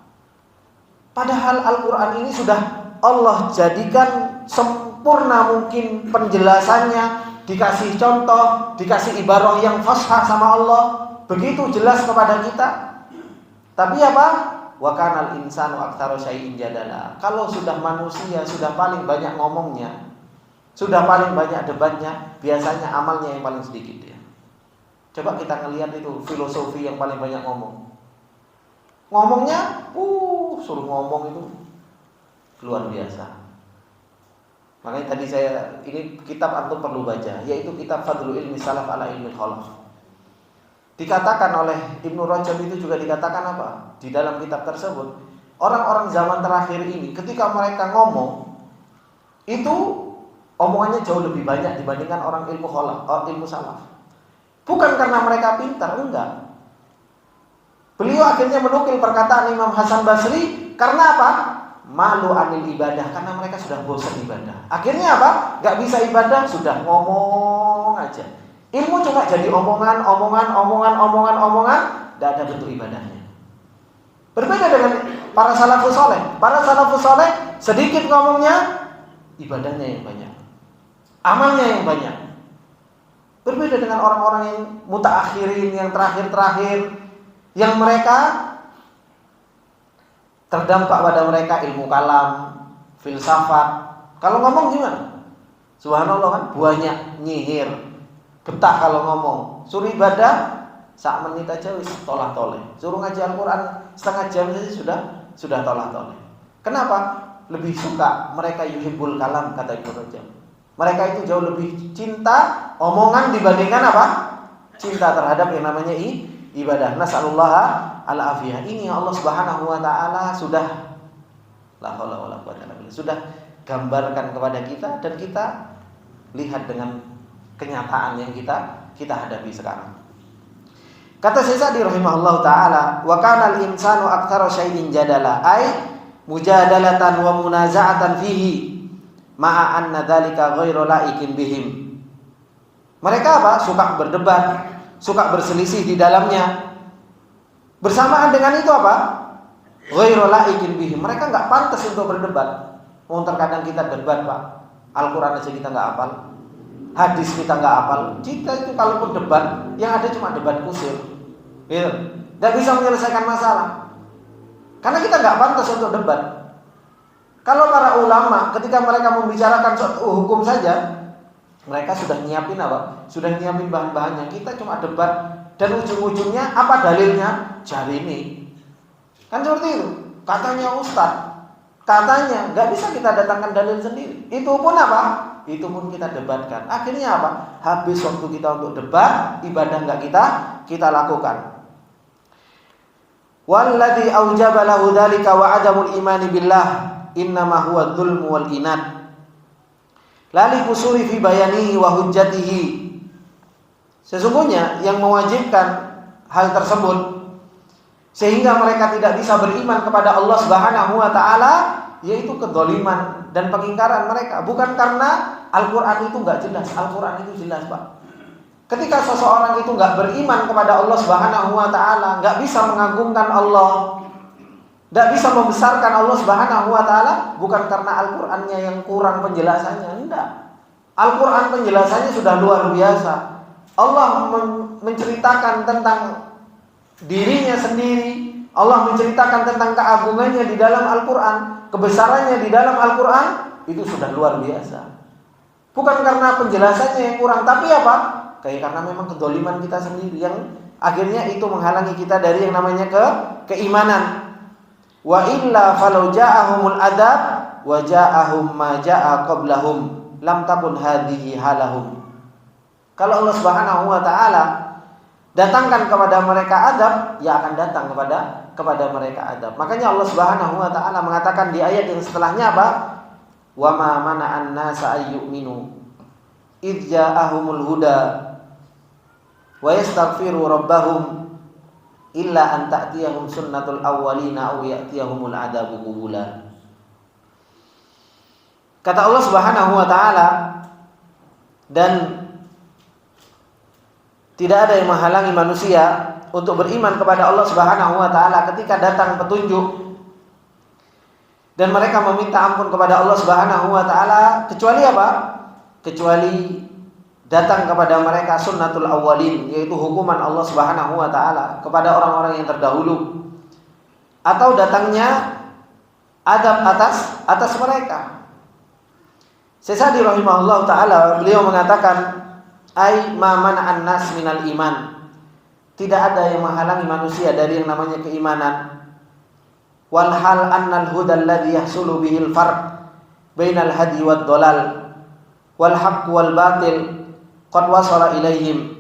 Padahal Al-Qur'an ini sudah Allah jadikan sempurna mungkin penjelasannya, dikasih contoh, dikasih ibarah yang fashah sama Allah, begitu jelas kepada kita. Tapi apa? Wa kanal insanu aktsara syai'in jadala. Kalau sudah manusia sudah paling banyak ngomongnya, sudah paling banyak debatnya, biasanya amalnya yang paling sedikit ya. Coba kita ngelihat itu filosofi yang paling banyak ngomong. Ngomongnya, suruh ngomong itu luar biasa. Makanya tadi ini kitab antum perlu baca, yaitu kitab Fadlul Ilmi Salaf ala Ilmi Khalaf. Dikatakan oleh Ibnu Rajab itu juga dikatakan apa? Di dalam kitab tersebut, orang-orang zaman terakhir ini ketika mereka ngomong itu omongannya jauh lebih banyak dibandingkan orang ilmu khalaf, ilmu salaf. Bukan karena mereka pintar, enggak. Beliau akhirnya menukil perkataan Imam Hasan Basri karena apa? Malu anil ibadah, karena mereka sudah bosan ibadah. Akhirnya apa? Gak bisa ibadah, sudah ngomong aja. Ilmu cuma jadi omongan, gak ada bentuk ibadahnya. Berbeda dengan para salafus saleh. Para salafus saleh sedikit ngomongnya, ibadahnya yang banyak, amalnya yang banyak. Berbeda dengan orang-orang yang mutaakhirin, yang terakhir-terakhir, yang mereka terdampak pada mereka ilmu kalam, filsafat. Kalau ngomong gimana? Subhanallah kan, banyak nyihir, betah kalau ngomong. Suruh ibadah, sak menit aja wis tolah-toleh. Suruh ngaji Al-Quran setengah jam saja sudah tolah-toleh. Kenapa? Lebih suka mereka yuhibbul kalam, kata Ibnu Rajab. Mereka itu jauh lebih cinta omongan dibandingkan apa? Cinta terhadap yang namanya ibadah. Nas'alullah al-afiyah. Ini Allah Subhanahu wa taala sudah la haula wala quwwata illa billah, sudah gambarkan kepada kita dan kita lihat dengan kenyataan yang kita hadapi sekarang. Kata Syekh Sa'di rahimahullah taala, wa kana al-insanu aktsara syai'in jadala, ay mujadalatan wa munaza'atan fihi ma'a anna dzalika ghairu laikin bihim. Mereka apa? Suka berdebat, suka berselisih di dalamnya. Bersamaan dengan itu apa? Ghairu laikin bihim. Mereka enggak pantas untuk berdebat. Terkadang kita debat, Pak. Al-Qur'an aja kita enggak hafal. Hadis kita enggak hafal. Kita itu kalaupun debat, yang ada cuma debat kusir. Gitu. Enggak bisa menyelesaikan masalah. Karena kita enggak pantas untuk debat. Kalau para ulama ketika mereka membicarakan suatu hukum saja, mereka sudah nyiapin apa? Sudah nyiapin bahan-bahannya. Kita cuma debat dan ujung-ujungnya apa dalilnya? Jari ini. Kan seperti itu. Katanya ustaz, katanya, nggak bisa kita datangkan dalil sendiri. Itu pun apa? Itu pun kita debatkan. Akhirnya apa? Habis waktu kita untuk debat, ibadah nggak kita lakukan. Walladzi aujaba lahu dzalika wa adamul imani billah innama huwa dzulmu wal inad. Lali kusuri fi bayanihi wa hujjatihi. Sesungguhnya yang mewajibkan hal tersebut sehingga mereka tidak bisa beriman kepada Allah Subhanahu wa taala, yaitu kedzaliman dan pengingkaran mereka. Bukan karena Al-Qur'an itu enggak jelas, Al-Qur'an itu jelas, Pak. Ketika seseorang itu enggak beriman kepada Allah Subhanahu wa taala, enggak bisa mengagungkan Allah, enggak bisa membesarkan Allah Subhanahu wa taala, bukan karena Al-Qur'annya yang kurang penjelasannya, enggak. Al-Qur'an penjelasannya sudah luar biasa. Allah menceritakan tentang dirinya sendiri, Allah menceritakan tentang keagungannya di dalam Al-Qur'an, kebesarannya di dalam Al-Qur'an, itu sudah luar biasa. Bukan karena penjelasannya yang kurang, tapi apa? Karena memang kedzaliman kita sendiri yang akhirnya itu menghalangi kita dari yang namanya keimanan. Wa illa falau ja'ahumul adab wa ja'ahum ma ja'a qablahum lam takun hadhihi halahum. Kalau Allah Subhanahu wa taala datangkan kepada mereka adab, ya akan datang kepada mereka adab. Makanya Allah Subhanahu wa taala mengatakan di ayat yang setelahnya apa? Wa ma mana'an nasa ayyuminu idz ja'ahumul huda wa yastaghfiru rabbahum illa an ta'tiyahum sunnatul awwalina aw ya'tiyahumul adabu qubula. Kata Allah Subhanahu wa taala, dan tidak ada yang menghalangi manusia untuk beriman kepada Allah Subhanahu wa taala ketika datang petunjuk dan mereka meminta ampun kepada Allah Subhanahu wa taala, kecuali apa? Kecuali datang kepada mereka sunnatul awwalin, yaitu hukuman Allah Subhanahu wa taala kepada orang-orang yang terdahulu, atau datangnya adab atas mereka. Sesadi rahimahullah taala, beliau mengatakan, ai ma mana'an nas minal iman, tidak ada yang menghalangi manusia dari yang namanya keimanan. Wal hal annal huda alladhi yahsulu bihil farq bainal hadi wad dhalal wal haqq wal batil qad wasala ilaihim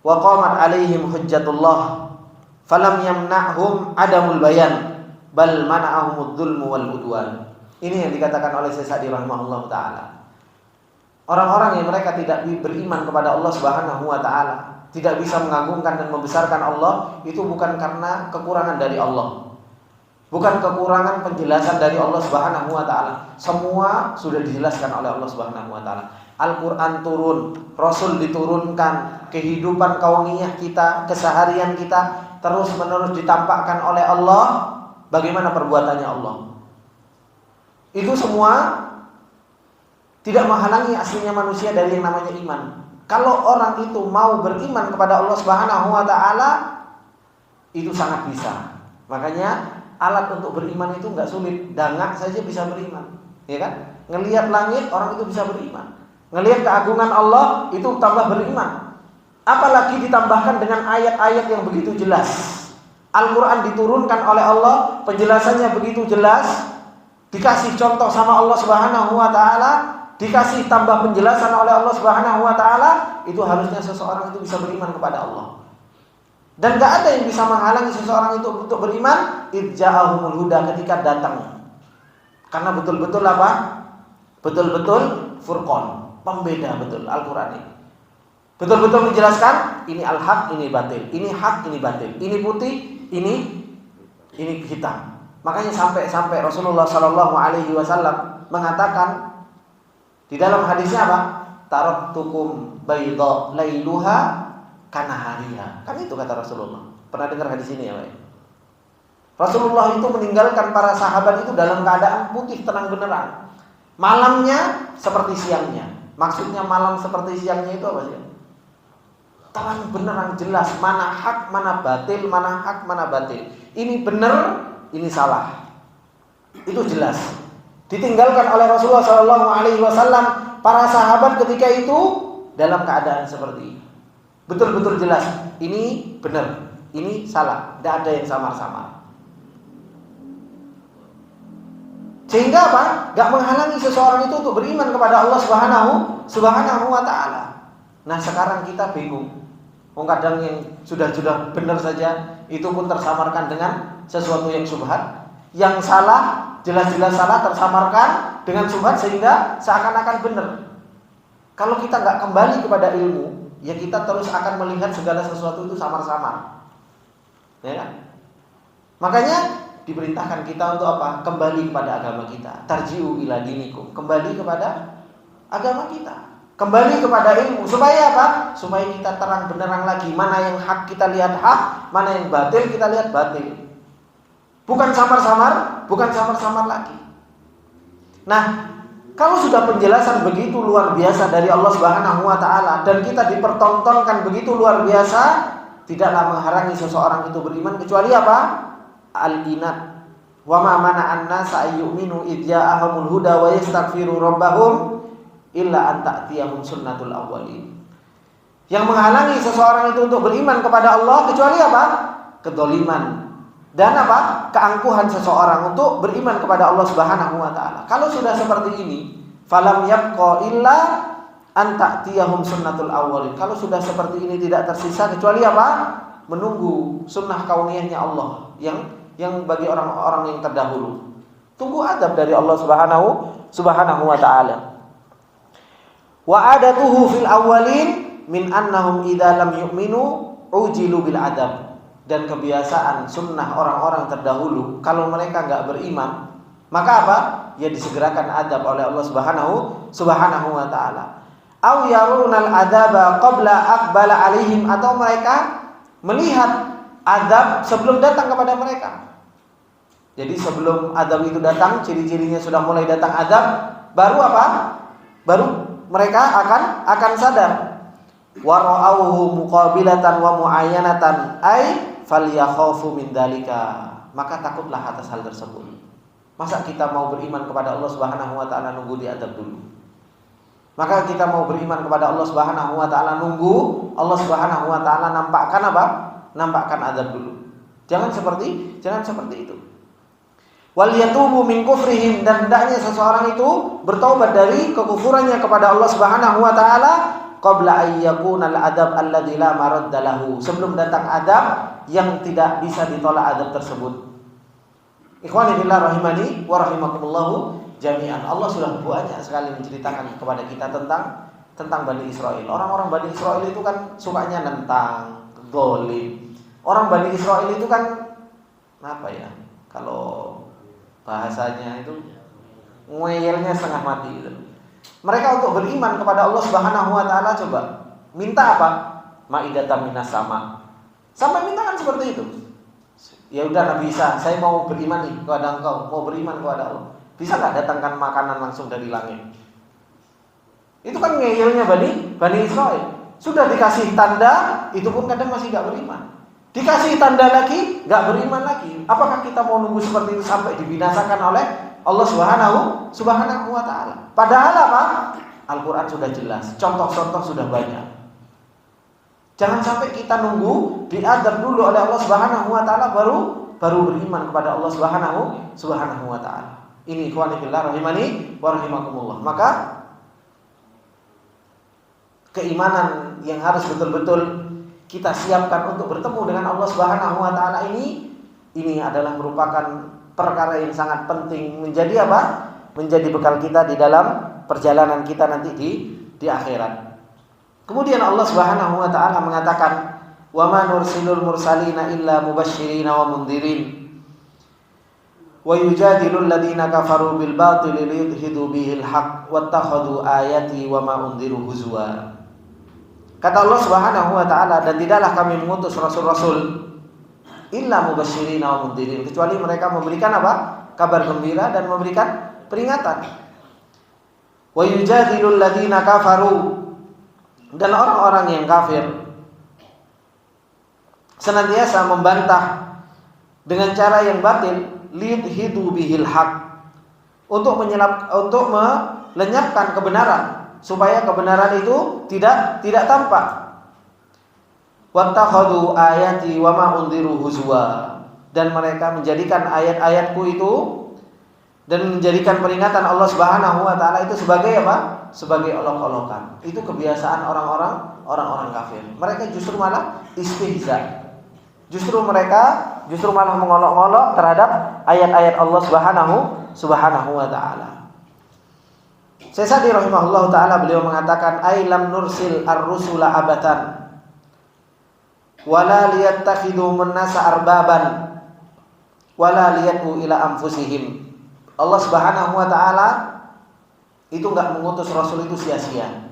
wa qamat alaihim hujjatullah falam yamna'hum adamul bayan bal mana'ahumudz zulmu wal udwan. Ini yang dikatakan oleh Syekh Sa'di rahimahullah taala. Orang-orang yang mereka tidak beriman kepada Allah Subhanahu wa taala, tidak bisa mengagungkan dan membesarkan Allah, itu bukan karena kekurangan dari Allah, bukan kekurangan penjelasan dari Allah Subhanahu wa taala. Semua sudah dijelaskan oleh Allah Subhanahu wa taala. Al-Qur'an turun, Rasul diturunkan, kehidupan kauniyah kita, keseharian kita terus-menerus ditampakkan oleh Allah bagaimana perbuatannya Allah. Itu semua tidak menghalangi aslinya manusia dari yang namanya iman. Kalau orang itu mau beriman kepada Allah Subhanahu wa taala, itu sangat bisa. Makanya alat untuk beriman itu enggak sulit, dangak saja bisa beriman, ya kan? Ngelihat langit orang itu bisa beriman. Ngelihat keagungan Allah itu tambah beriman. Apalagi ditambahkan dengan ayat-ayat yang begitu jelas. Al-Qur'an diturunkan oleh Allah, penjelasannya begitu jelas, dikasih contoh sama Allah Subhanahu wa taala, dikasih tambah penjelasan oleh Allah Subhanahu wa taala, itu harusnya seseorang itu bisa beriman kepada Allah. Dan gak ada yang bisa menghalangi seseorang itu untuk beriman idja'ahumul huda, ketika datang. Karena betul-betul apa? Betul-betul furqan, pembeda betul Al-Qur'an ini. Betul-betul menjelaskan ini al-haq, ini batil, ini hak, ini batil, ini putih, ini hitam. Makanya sampai Rasulullah sallallahu alaihi wasallam mengatakan di dalam hadisnya apa? Taraktukum bayda lailuha kanahariha. Kan itu kata Rasulullah. Pernah dengar hadis ini ya, Pak? Rasulullah itu meninggalkan para sahabat itu dalam keadaan putih tenang beneran. Malamnya seperti siangnya. Maksudnya malam seperti siangnya itu apa sih? Terang beneran jelas mana hak, mana batil, mana hak, mana batil. Ini benar, ini salah. Itu jelas. Ditinggalkan oleh Rasulullah SAW, para sahabat ketika itu dalam keadaan seperti ini. Betul-betul jelas. Ini benar, ini salah. Tidak ada yang samar-samar. Sehingga apa? Gak menghalangi seseorang itu untuk beriman kepada Allah Subhanahu wa ta'ala. Nah sekarang kita bingung. Kadang yang sudah benar saja itu pun tersamarkan dengan sesuatu yang syubhat. Yang salah, jelas-jelas salah tersamarkan dengan syubhat sehingga seakan-akan benar. Kalau kita gak kembali kepada ilmu, ya kita terus akan melihat segala sesuatu itu samar-samar. Ya kan? Makanya diperintahkan kita untuk apa? Kembali kepada agama kita. Tarji'u ila dinikum. Kembali kepada agama kita. Kembali kepada ilmu. Supaya apa? Supaya kita terang benderang lagi. Mana yang hak kita lihat hak, mana yang batil kita lihat batil. Bukan samar-samar lagi. Nah, kalau sudah penjelasan begitu luar biasa dari Allah Subhanahu wa taala dan kita dipertontonkan begitu luar biasa, tidaklah menghalangi seseorang itu beriman kecuali apa? Al-inat. Wa ma mana'an nasa ayyuminu idh ja'ahumul huda wa yastaghfiru rabbahum illa an ta'tiyahum sunnatul awwalin. Yang menghalangi seseorang itu untuk beriman kepada Allah kecuali apa? Kedzaliman dan apa? Keangkuhan seseorang untuk beriman kepada Allah Subhanahu wa taala. Kalau sudah seperti ini, falam yabqa illa an ta'tiyahum sunnatul awwalin. Kalau sudah seperti ini tidak tersisa kecuali apa? Menunggu sunnah kauniyahnya Allah yang bagi orang-orang yang terdahulu. Tunggu adab dari Allah Subhanahu wa taala. Wa adatuhu fil awwalin min annahum idza lam yu'minu ujilu bil adab. Dan kebiasaan sunnah orang-orang terdahulu, kalau mereka enggak beriman, maka apa? Ya disegerakan adab oleh Allah Subhanahu wa taala. Aw yarunal adaba qabla aqbala alaihim, atau mereka melihat adab sebelum datang kepada mereka. Jadi sebelum adab itu datang, ciri-cirinya sudah mulai datang adab, baru apa? Baru mereka akan sadar. Wa ra'awhu muqabilatan wa muayyanatan ay falyakhafu min dalika. Maka takutlah atas hal tersebut. Masa kita mau beriman kepada Allah Subhanahu wa taala nunggu diadab dulu? Maka kita mau beriman kepada Allah Subhanahu wa taala nunggu Allah Subhanahu wa taala nampakkan apa? Nampakkan adab dulu. Jangan seperti itu. Wal yatubu min kufrihim, dan hendaknya seseorang itu bertaubat dari kekufurannya kepada Allah Subhanahu wa taala qabla ayyakuna al-adab alladzi la maradda lahu, sebelum datang adab yang tidak bisa ditolak adab tersebut. Ikhwani fillah rahimani wa rahimakumullah jami'an. Allah sudah banyak sekali menceritakan kepada kita tentang Bani Israel. Orang-orang Bani Israel itu kan sukanya nentang, zalim. Orang Bani Israel itu kan apa ya? Kalau bahasanya itu ngeyelnya setengah mati gitu. Mereka untuk beriman kepada Allah Subhanahu wa taala coba minta apa? Maidatan minas sama. Sampai minta kan seperti itu. Ya udah Nabi Isa, saya mau beriman nih kepada engkau, mau beriman kepada Allah. Bisa enggak datangkan makanan langsung dari langit? Itu kan ngeyelnya Bani Israel. Sudah dikasih tanda, itu pun kadang masih enggak beriman. Dikasih tanda lagi, enggak beriman lagi. Apakah kita mau nunggu seperti itu sampai dibinasakan oleh Allah Subhanahu wa taala? Padahal apa? Al-Qur'an sudah jelas, contoh-contoh sudah banyak. Jangan sampai kita nunggu diadab dulu oleh Allah Subhanahu wa taala baru beriman kepada Allah Subhanahu wa taala. Ini ikhwani fillah rahimani wa rahimakumullah. Maka keimanan yang harus betul-betul kita siapkan untuk bertemu dengan Allah Subhanahu wa taala ini adalah merupakan perkara yang sangat penting, menjadi apa? Menjadi bekal kita di dalam perjalanan kita nanti di akhirat. Kemudian Allah Subhanahu wa taala mengatakan, "Wa ma nursilul mursalina illa mubasysyirin wa mundhirin wa yujadilul ladzina kafaru bil batili liyudhidu bihil haqq wattakhadhu ayati wa ma undhiru huzwa." Kata Allah Subhanahu wa taala, dan tidaklah kami mengutus rasul-rasul illa mubasysyirin wa mundhirin, kecuali mereka memberikan apa? Kabar gembira dan memberikan peringatan. Wa yujadilul ladzina kafaru, dan orang-orang yang kafir senantiasa membantah dengan cara yang batil, lidhidu bihil haq, untuk melenyapkan kebenaran, supaya kebenaran itu tidak tampak. Wattakhadhu ayati wa ma undhiru huzwa, dan mereka menjadikan ayat-ayatku itu dan menjadikan peringatan Allah Subhanahu wa taala itu sebagai apa? Sebagai olok-olokan. Itu kebiasaan orang-orang kafir. Mereka justru malah istihza. Justru malah mengolok-olok terhadap ayat-ayat Allah Subhanahu wa taala. Syekh Sa'di rahimahullah taala beliau mengatakan, "Ai lam nursil ar-rusula abatan wala liyattakhidhu man-nasa arbaban wala liyad'u ila anfusihim. Allah Subhanahu wa taala itu enggak mengutus rasul itu sia-sia.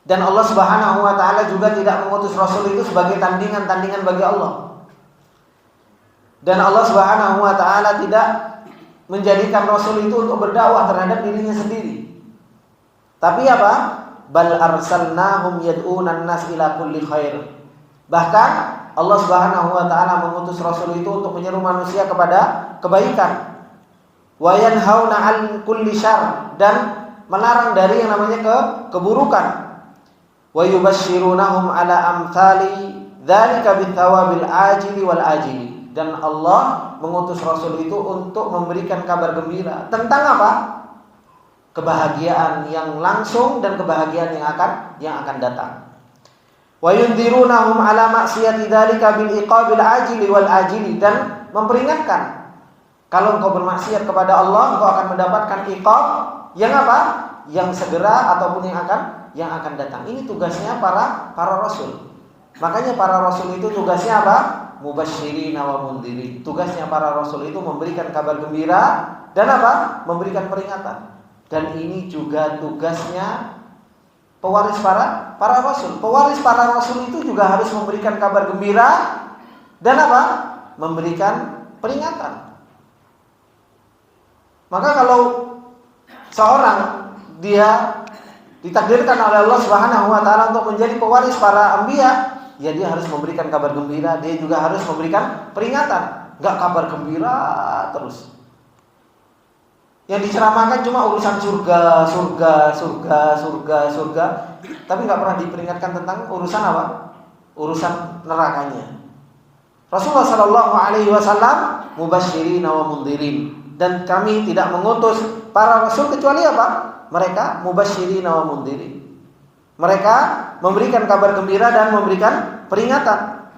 Dan Allah Subhanahu wa taala juga tidak mengutus rasul itu sebagai tandingan-tandingan bagi Allah. Dan Allah Subhanahu wa taala tidak menjadikan rasul itu untuk berdakwah terhadap dirinya sendiri. Tapi apa? Bal arsalnahum yad'unan nas ila kulli khair. Bahkan Allah Subhanahu wa taala mengutus rasul itu untuk menyeru manusia kepada kebaikan. Wa yanhauna 'an kulli syarr, dan melarang dari yang namanya keburukan. Wa yubashshirunahum 'ala amsali dzalika bithawabil ajili wal ajili. Dan Allah mengutus rasul itu untuk memberikan kabar gembira tentang apa? Kebahagiaan yang langsung dan kebahagiaan yang akan datang. Wa yundzirunahum 'ala ma'siyati dzalika bil iqabil ajili wal ajili, dan memperingatkan kalau engkau bermaksiat kepada Allah, engkau akan mendapatkan iqab yang apa? Yang segera ataupun yang akan datang. Ini tugasnya para rasul. Makanya para rasul itu tugasnya apa? Mubasysyirin wa mundhirin. Tugasnya para rasul itu memberikan kabar gembira dan apa? Memberikan peringatan. Dan ini juga tugasnya pewaris para rasul. Pewaris para rasul itu juga harus memberikan kabar gembira dan apa? Memberikan peringatan. Maka kalau seorang dia ditakdirkan oleh Allah Subhanahu wa taala untuk menjadi pewaris para anbiya, ya dia harus memberikan kabar gembira, dia juga harus memberikan peringatan. Enggak kabar gembira terus. Yang diceramahkan cuma urusan surga, tapi enggak pernah diperingatkan tentang urusan apa? Urusan nerakanya. Rasulullah sallallahu alaihi wasallam mubasysyirin wa mundhirin. Dan kami tidak mengutus para rasul kecuali apa? Mereka mubasysyirin wa mundhirin. Mereka memberikan kabar gembira dan memberikan peringatan.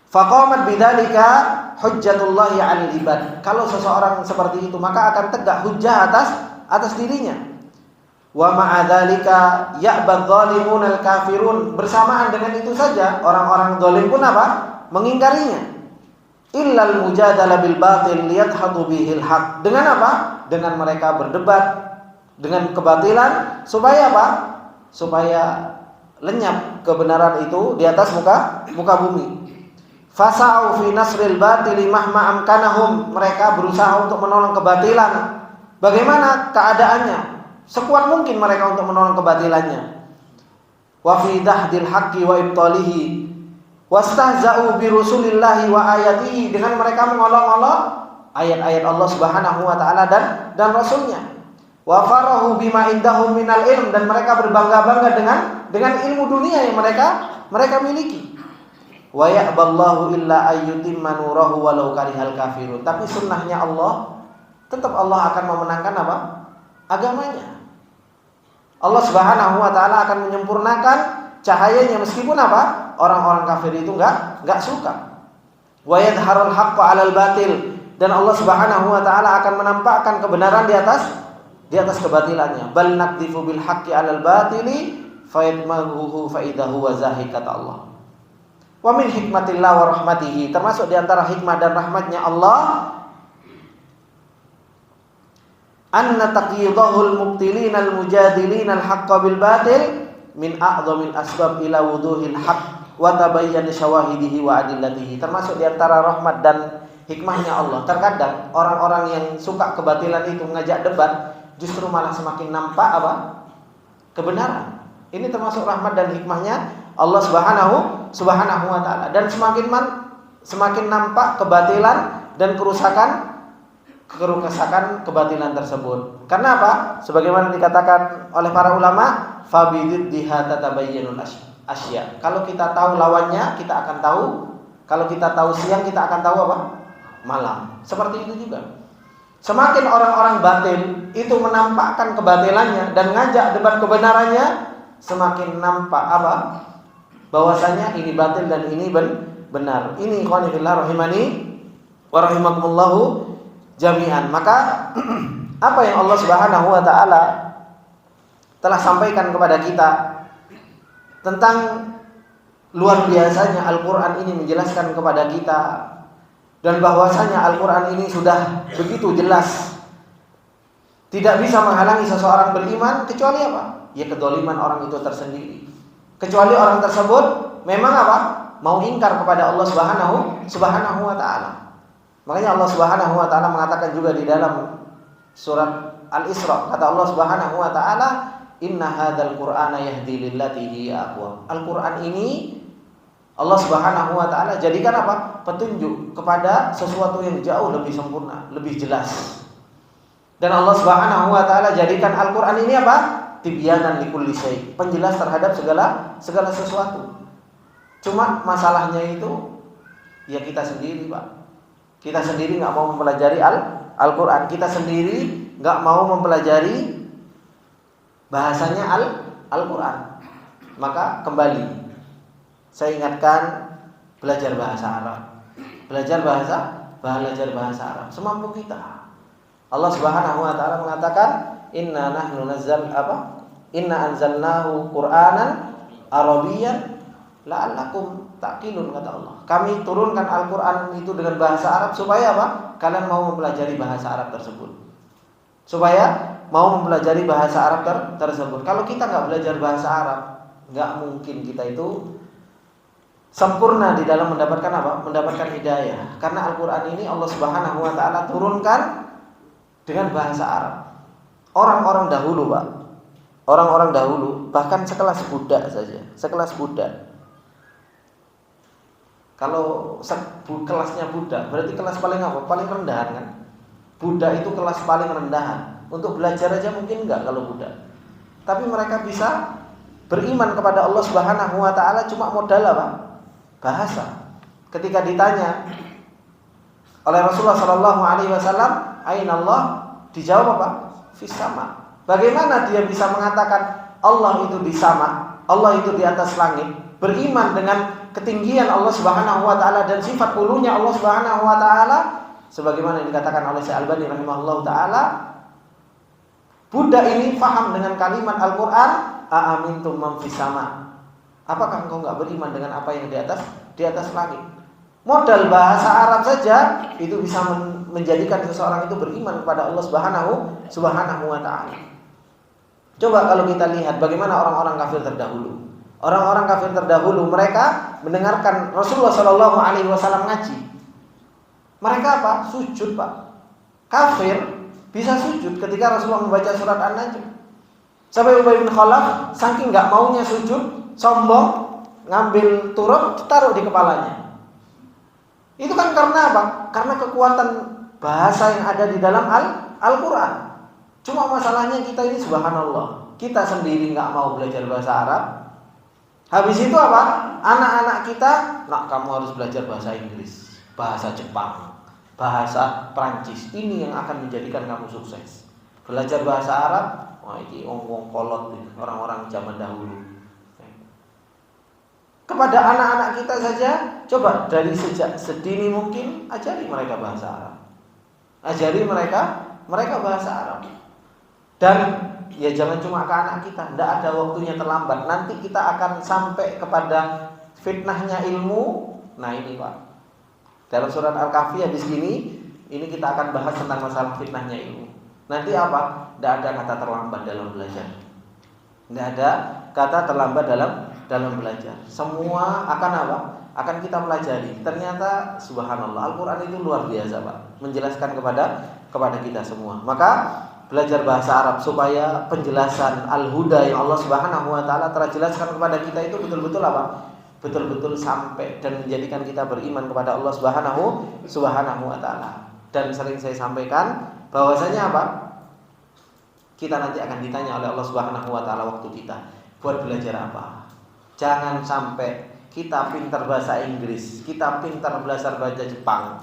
Faqamat bidzalika hujjatullahi 'alal ibad. Kalau seseorang seperti itu, maka akan tegak hujjah atas dirinya. Wa ma'a dzalika ya'badz zalimun al-kafirun. Bersamaan dengan itu saja orang-orang zalim pun apa? Mengingkarinya. Illal mujadalah bil batil liyadhhadu bihil haq. Dengan apa? Dengan mereka berdebat dengan kebatilan supaya apa? Supaya lenyap kebenaran itu di atas muka bumi. Fasa'u fi nasril batili mahma amkanahum. Mereka berusaha untuk menolong kebatilan. Bagaimana keadaannya? Sekuat mungkin mereka untuk menolong kebatilannya. Wa fi dahdil haqqi wa ibtalihi. Wastahza'u bi rusulillahi wa ayatihi. Dengan mereka mengolok-olok ayat-ayat Allah Subhanahu wa taala dan rasulnya. Wa farahu bima indahum minal ilm, dan mereka berbangga-bangga dengan ilmu dunia yang mereka miliki. Wa ya'ballahu illa ayyutimma nurahu walau karihal kafirun. Tapi sunnahnya Allah, tetap Allah akan memenangkan apa? Agamanya. Allah Subhanahu wa taala akan menyempurnakan cahayanya meskipun apa? Orang-orang kafir itu enggak suka. Wa yadharul haqqo 'alal batil, dan Allah Subhanahu wa taala akan menampakkan kebenaran di atas kebatilannya. Bal naqdifu bil haqqi 'alal batili fayadmaghuhu fa idza huwa zahiq, kata Allah. Wa min hikmatillah wa rahmatihi, termasuk di antara hikmah dan rahmatnya Allah, anna taqyidahul mubtilin al mujadilin al haqqa bil batil min a'dhamil asbab ila wuduhil haqq wa tabayyan syawahidihi wa adillatihi. Termasuk di antara rahmat dan hikmahnya Allah, terkadang orang-orang yang suka kebatilan itu mengajak debat, justru malah semakin nampak apa? Kebenaran. Ini termasuk rahmat dan hikmahnya Allah Subhanahu wa taala. Dan semakin nampak kebatilan dan kerusakan kebatilan tersebut. Karena apa? Sebagaimana dikatakan oleh para ulama, fabididdiha tatabayyanul asya. Kalau kita tahu lawannya, kita akan tahu. Kalau kita tahu siang, kita akan tahu apa? Malam. Seperti itu juga. Semakin orang-orang batil itu menampakkan kebatilannya dan ngajak debat kebenarannya, semakin nampak apa? Bahwasanya ini batil dan ini benar. Ini ikhwani fillah rahimani wa rahimakumullahu jami'an. Maka apa yang Allah Subhanahu wa taala telah sampaikan kepada kita tentang luar biasanya Al-Qur'an ini menjelaskan kepada kita dan bahwasanya Al-Quran ini sudah begitu jelas, tidak bisa menghalangi seseorang beriman kecuali apa? Ya kedoliman orang itu tersendiri. Kecuali orang tersebut memang apa? Mau ingkar kepada Allah Subhanahu wa taala. Makanya Allah Subhanahu wa taala mengatakan juga di dalam surat Al-Isra, kata Allah Subhanahu wa taala, "Inna hadzal Qur'ana yahdi lillati hiya aqwam." Al-Qur'an ini Allah Subhanahu wa taala jadikan apa? Petunjuk kepada sesuatu yang jauh lebih sempurna, lebih jelas. Dan Allah Subhanahu wa taala jadikan Al-Qur'an ini apa? Tibyanan likulli syai', penjelas terhadap segala sesuatu. Cuma masalahnya itu ya kita sendiri, Pak. Kita sendiri enggak mau mempelajari Al-Qur'an, kita sendiri enggak mau mempelajari bahasanya Al-Qur'an. Maka kembali saya ingatkan, belajar bahasa Arab. Belajar bahasa Arab semampu kita. Allah Subhanahu wa taala mengatakan, "Inna anzalnahu Qur'anan Arabiyyan la'allakum taqilun," kata Allah. Kami turunkan Al-Qur'an itu dengan bahasa Arab supaya apa? Kalian mau mempelajari bahasa Arab tersebut. Supaya mau mempelajari bahasa Arab tersebut. Kalau kita enggak belajar bahasa Arab, enggak mungkin kita itu sempurna di dalam mendapatkan apa? Mendapatkan hidayah. Karena Al-Qur'an ini Allah Subhanahu wa taala turunkan dengan bahasa Arab. Orang-orang dahulu, Pak. Orang-orang dahulu bahkan sekelas budak saja, sekelas budak. Kalau kelasnya budak, berarti kelas paling apa? Paling rendahan kan? Budak itu kelas paling rendahan. Untuk belajar aja mungkin enggak kalau budak. Tapi mereka bisa beriman kepada Allah Subhanahu wa taala cuma modal apa? Bahasa. Ketika ditanya oleh Rasulullah sallallahu alaihi wasallam, "Aina Allah?" Dijawab apa? Fis sama. Bagaimana dia bisa mengatakan Allah itu di sama, Allah itu di atas langit, beriman dengan ketinggian Allah Subhanahu wa taala dan sifat ulunya Allah Subhanahu wa taala sebagaimana yang dikatakan oleh Syekh Albani rahimahullahu taala. Budak ini faham dengan kalimat Al-Qur'an, "Aamintum man fis sama." Apakah engkau enggak beriman dengan apa yang di atas langit? Modal bahasa Arab saja itu bisa menjadikan seseorang itu beriman kepada Allah Subhanahu wa taala. Coba kalau kita lihat bagaimana orang-orang kafir terdahulu. Orang-orang kafir terdahulu mereka mendengarkan Rasulullah sallallahu alaihi wasallam ngaji. Mereka apa? Sujud, Pak. Kafir bisa sujud ketika Rasulullah membaca surat An-Najm. Sampai Ubay bin Khalaf saking enggak maunya sujud, sombong, ngambil turun, taruh di kepalanya. Itu kan karena apa? Karena kekuatan bahasa yang ada di dalam Al-Qur'an. Cuma masalahnya kita ini subhanallah, kita sendiri enggak mau belajar bahasa Arab. Habis itu apa? Anak-anak kita, "Nak, kamu harus belajar bahasa Inggris, bahasa Jepang, bahasa Prancis. Ini yang akan menjadikan kamu sukses." Belajar bahasa Arab, wah ini wong kolot orang-orang zaman dahulu. Kepada anak-anak kita saja, coba dari sejak sedini mungkin ajari mereka bahasa Arab. Ajari mereka bahasa Arab. Dan ya jangan cuma ke anak kita, tidak ada waktunya terlambat. Nanti kita akan sampai kepada fitnahnya ilmu. Nah ini Pak, dalam surat Al-Kahfi di sini, ini kita akan bahas tentang masalah fitnahnya ilmu. Nanti apa? Tidak ada kata terlambat dalam belajar. Tidak ada kata terlambat dalam belajar. Semua akan apa? Akan kita pelajari. Ternyata subhanallah, Al-Qur'an itu luar biasa, Pak. Menjelaskan kepada kita semua. Maka belajar bahasa Arab supaya penjelasan al-huda yang Allah Subhanahu wa taala telah jelaskan kepada kita itu betul-betul apa? Betul-betul sampai dan menjadikan kita beriman kepada Allah Subhanahu wa taala. Dan sering saya sampaikan bahwasanya apa? Kita nanti akan ditanya oleh Allah Subhanahu wa taala waktu kita buat belajar apa. Jangan sampai kita pintar bahasa Inggris, kita pintar belajar bahasa Jepang,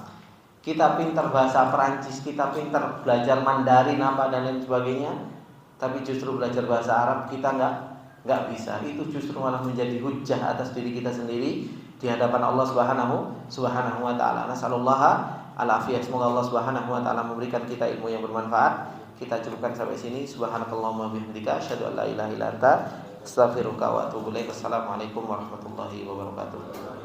kita pintar bahasa Perancis, kita pintar belajar Mandarin apa dan lain sebagainya, tapi justru belajar bahasa Arab kita enggak bisa. Itu justru malah menjadi hujjah atas diri kita sendiri di hadapan Allah Subhanahu wa taala. Nasallallahu al-afiyah. Semoga Allah Subhanahu wa taala memberikan kita ilmu yang bermanfaat. Kita cukupkan sampai sini. Subhanakallahumma bihamdika asyhadu an la ilaha illa anta astaghfiruka wa atubu ilaik. Assalamualaikum warahmatullahi wabarakatuh.